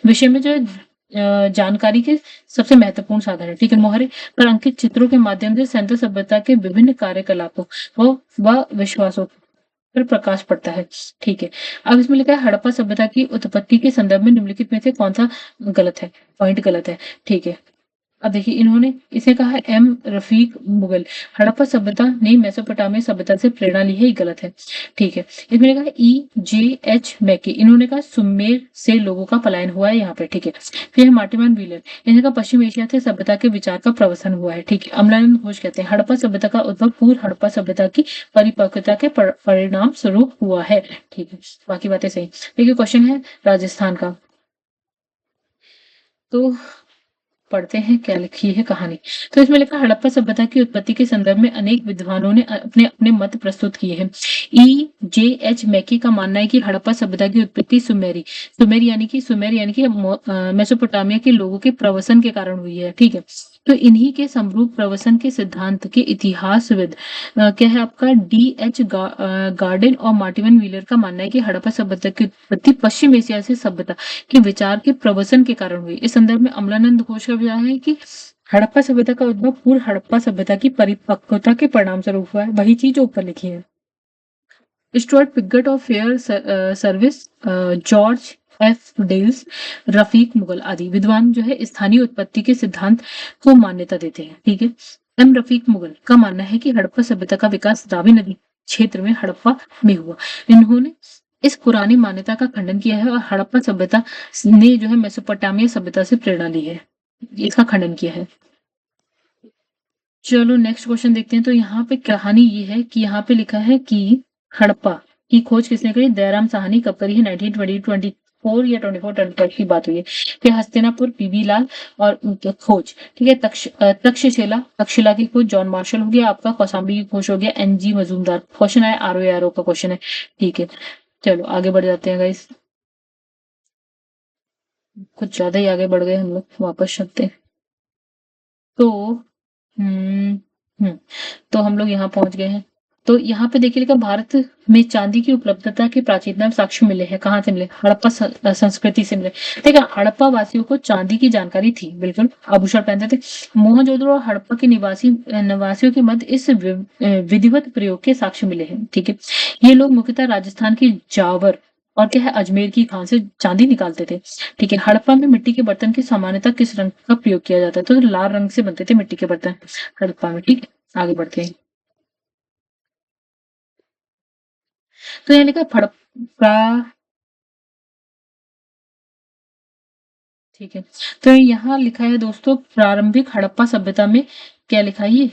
विषय में जो है जानकारी के सबसे महत्वपूर्ण साधन है। ठीक है, मोहरे पर अंकित चित्रों के माध्यम से सिंधु सभ्यता के विभिन्न कार्यकलापों व विश्वासों पर प्रकाश पड़ता है। ठीक है, अब इसमें लिखा है हड़प्पा सभ्यता की उत्पत्ति के संदर्भ में निम्नलिखित में से कौन सा गलत है, पॉइंट गलत है। ठीक है, अब देखिए इन्होंने इसे कहा है एम रफीक मुगल, हड़प्पा सभ्यता ने मेसोपोटामिया सभ्यता से प्रेरणा ली है, ये गलत है। ठीक है, इसमें लिखा है E.J.H. मैकी, इन्होंने कहा सुमेर से लोगों का पलायन हुआ है यहाँ पे। ठीक है, फिर है मार्टिमन व्हीलर, इन्होंने कहा पश्चिम एशिया से सभ्यता के विचार का प्रवसन हुआ है। ठीक है, अमलानंद घोष कहते हैं हड़प्पा सभ्यता का उद्भव पूर्व हड़प्पा सभ्यता की परिपक्वता के परिणाम स्वरूप हुआ है। ठीक है, बाकी बातें सही। देखिए क्वेश्चन है राजस्थान का, तो पढ़ते हैं क्या लिखी है कहानी। तो इसमें लिखा हड़प्पा सभ्यता की उत्पत्ति के संदर्भ में अनेक विद्वानों ने अपने अपने मत प्रस्तुत किए हैं। E.J.H. मैकी का मानना है कि हड़प्पा सभ्यता की उत्पत्ति सुमेर यानी कि मेसोपोटामिया के लोगों के प्रवसन के कारण हुई है। ठीक है, तो इन्हीं के समरूप प्रवसन के सिद्धांत के इतिहासविद क्या है आपका D.H. गार्डन और मार्टिन व्हीलर का मानना है कि हड़प्पा सभ्यता की उत्पत्ति पश्चिम एशिया से सभ्यता के विचार के प्रवसन के कारण हुई। इस संदर्भ में अमलानंद घोष का विचार है कि हड़प्पा सभ्यता का उद्भव पूर्व हड़प्पा सभ्यता की परिपक्वता के परिणाम स्वरूप हुआ है, वही चीज जो ऊपर लिखी है। Stuart Piggott of Fairservis, George F Dales, Rafique Mughal आदि विद्वान जो है स्थानीय उत्पत्ति के सिद्धांत को मान्यता देते हैं। ठीक है, एम रफीक मुगल का मानना है कि हड़प्पा सभ्यता का विकास रावी नदी क्षेत्र में हड़प्पा में हुआ। इन्होंने इस पुरानी मान्यता का खंडन किया है और हड़प्पा सभ्यता ने जो है मेसोपोटामिया सभ्यता से प्रेरणा ली है, इसका खंडन किया है। चलो नेक्स्ट क्वेश्चन देखते हैं। तो यहाँ पे कहानी ये है कि यहाँ पे लिखा है कि हड़प्पा की खोज किसने करी? दयाराम साहनी कब करी है? 1924 या 24 की बात हुई है। फिर हस्तिनापुर पीवी लाल और उनकी खोज। ठीक है, तक्षशिला की खोज जॉन मार्शल हो गया आपका, कौशाम्बी की खोज हो गया NG मजूमदार। क्वेश्चन है RO का क्वेश्चन है। ठीक है, चलो आगे बढ़ जाते हैं गाइस, कुछ ज्यादा ही आगे बढ़ गए हम लोग, वापस चलते हैं। तो हम्म हम्म तो हम लोग यहाँ पहुंच गए हैं। तो यहाँ पे देखिए लिखा भारत में चांदी की उपलब्धता के प्राचीनतम साक्ष्य मिले हैं। कहाँ से मिले? हड़प्पा संस्कृति से मिले। देखा, हड़प्पा वासियों को चांदी की जानकारी थी, बिल्कुल आभूषण पहनते थे। मोहनजोदड़ो और हड़प्पा के निवासियों के मध्य इस विधिवत प्रयोग के साक्ष्य मिले हैं। ठीक है, ये लोग मुख्यतः राजस्थान की जावर और क्या है अजमेर की खान से चांदी निकालते थे। ठीक है, हड़प्पा में मिट्टी के बर्तन की सामान्यतः किस रंग का प्रयोग किया जाता है? तो लाल रंग से बनते थे मिट्टी के बर्तन हड़प्पा में। ठीक है, आगे बढ़ते हैं। तो यहाँ लिखा हड़प्पा, ठीक है, तो यहाँ लिखा है दोस्तों प्रारंभिक हड़प्पा सभ्यता में क्या लिखा है ये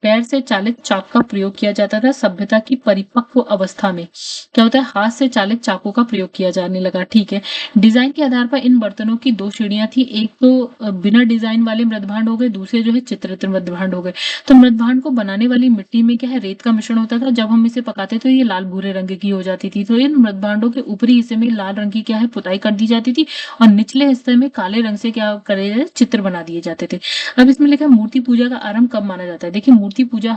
पैर से चालित चाक का प्रयोग किया जाता था सभ्यता की परिपक्व अवस्था में। क्या होता है, हाथ से चालित चाकू का प्रयोग किया जाने लगा। ठीक है, डिजाइन के आधार पर इन बर्तनों की दो श्रेणियां थी, एक तो बिना डिजाइन वाले मृदभांड हो गए, दूसरे जो है चित्रित मृदभांड हो गए। तो मृदभांड को बनाने वाली मिट्टी में क्या है, रेत का मिश्रण होता था। जब हम इसे पकाते तो ये लाल भूरे रंग की हो जाती थी। तो इन मृदभांडों के ऊपरी हिस्से में लाल रंग की क्या है, पुताई कर दी जाती थी और निचले हिस्से में काले रंग से क्या करे, चित्र बना दिए जाते थे। अब इसमें लिखा है मूर्ति पूजा का आरंभ कब माना जाता है। देखिए मूर्ति पूजा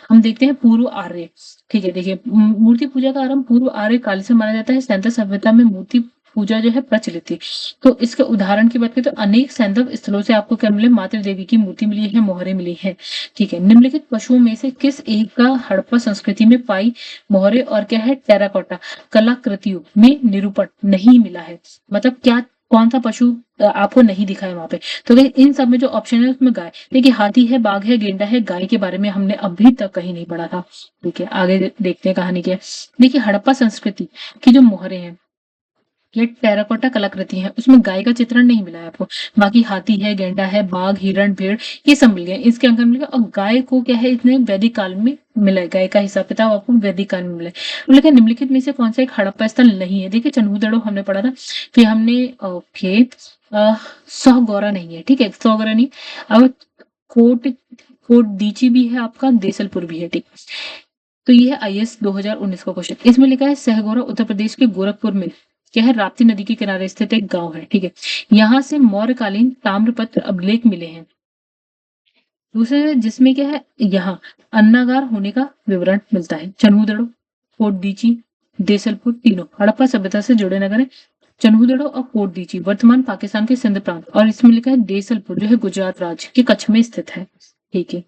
हम देखते हैं पूर्व आर्य। ठीक है, देखिए मूर्ति पूजा का आरंभ पूर्व आर्य काल से माना जाता है। सैंधव सभ्यता में मूर्ति पूजा जो है प्रचलित थी। तो इसके उदाहरण की बात करें तो अनेक सैंधव स्थलों से आपको क्या मिले, मातृ देवी की मूर्ति मिली है, मोहरे मिली है। ठीक है, निम्नलिखित पशुओं में से किस एक का हड़प्पा संस्कृति में पाई मोहरे और क्या है टेराकोटा कलाकृतियों में निरूपण नहीं मिला है। मतलब क्या, कौन सा पशु आपको नहीं दिखा है वहां पे। तो देखिए इन सब में जो ऑप्शन है उसमें गाय, देखिए हाथी है, बाघ है, गेंडा है, गाय के बारे में हमने अभी तक कहीं नहीं पढ़ा था। ठीक है, आगे देखते हैं कहानी क्या है। देखिए हड़प्पा संस्कृति की जो मोहरे हैं, ये टेराकोटा कलाकृति है, उसमें गाय का चित्रण नहीं मिला है आपको। बाकी हाथी है, गेंडा है, बाघ, हिरण, भेड़, ये सब मिल गए, इसके अंदर मिलेगा। और गाय को क्या है, इसने वैदिक काल में मिला है, गाय का हिसाब किताब आपको वैदिक काल में मिला है। लेकिन निम्नलिखित में से कौन सा एक हड़प्पा स्थल नहीं है। देखिए चंदूदड़ो हमने पढ़ा था, फिर हमने फिर सौगौरा नहीं है। ठीक है, सौगौरा नहीं। अब कोट कोट दीची भी है आपका, देसलपुर भी है। ठीक, तो ये है IAS 2019 का क्वेश्चन। इसमें लिखा है सहगौरा उत्तर प्रदेश के गोरखपुर में क्या है, राप्ती नदी के किनारे स्थित एक गांव है। ठीक है, यहाँ से मौर्यकालीन ताम्रपत्र अभिलेख मिले हैं। दूसरे जिसमें क्या है, यहाँ अन्नागार होने का विवरण मिलता है। चनहुदड़ो, कोट दीची, देसलपुर, तीनों हड़प्पा सभ्यता से जुड़े नगर है। चनहुदड़ो और कोट दीची वर्तमान पाकिस्तान के सिंध प्रांत, और इसमें लिखा है देसलपुर जो है गुजरात राज्य के कच्छ में स्थित है। ठीक है,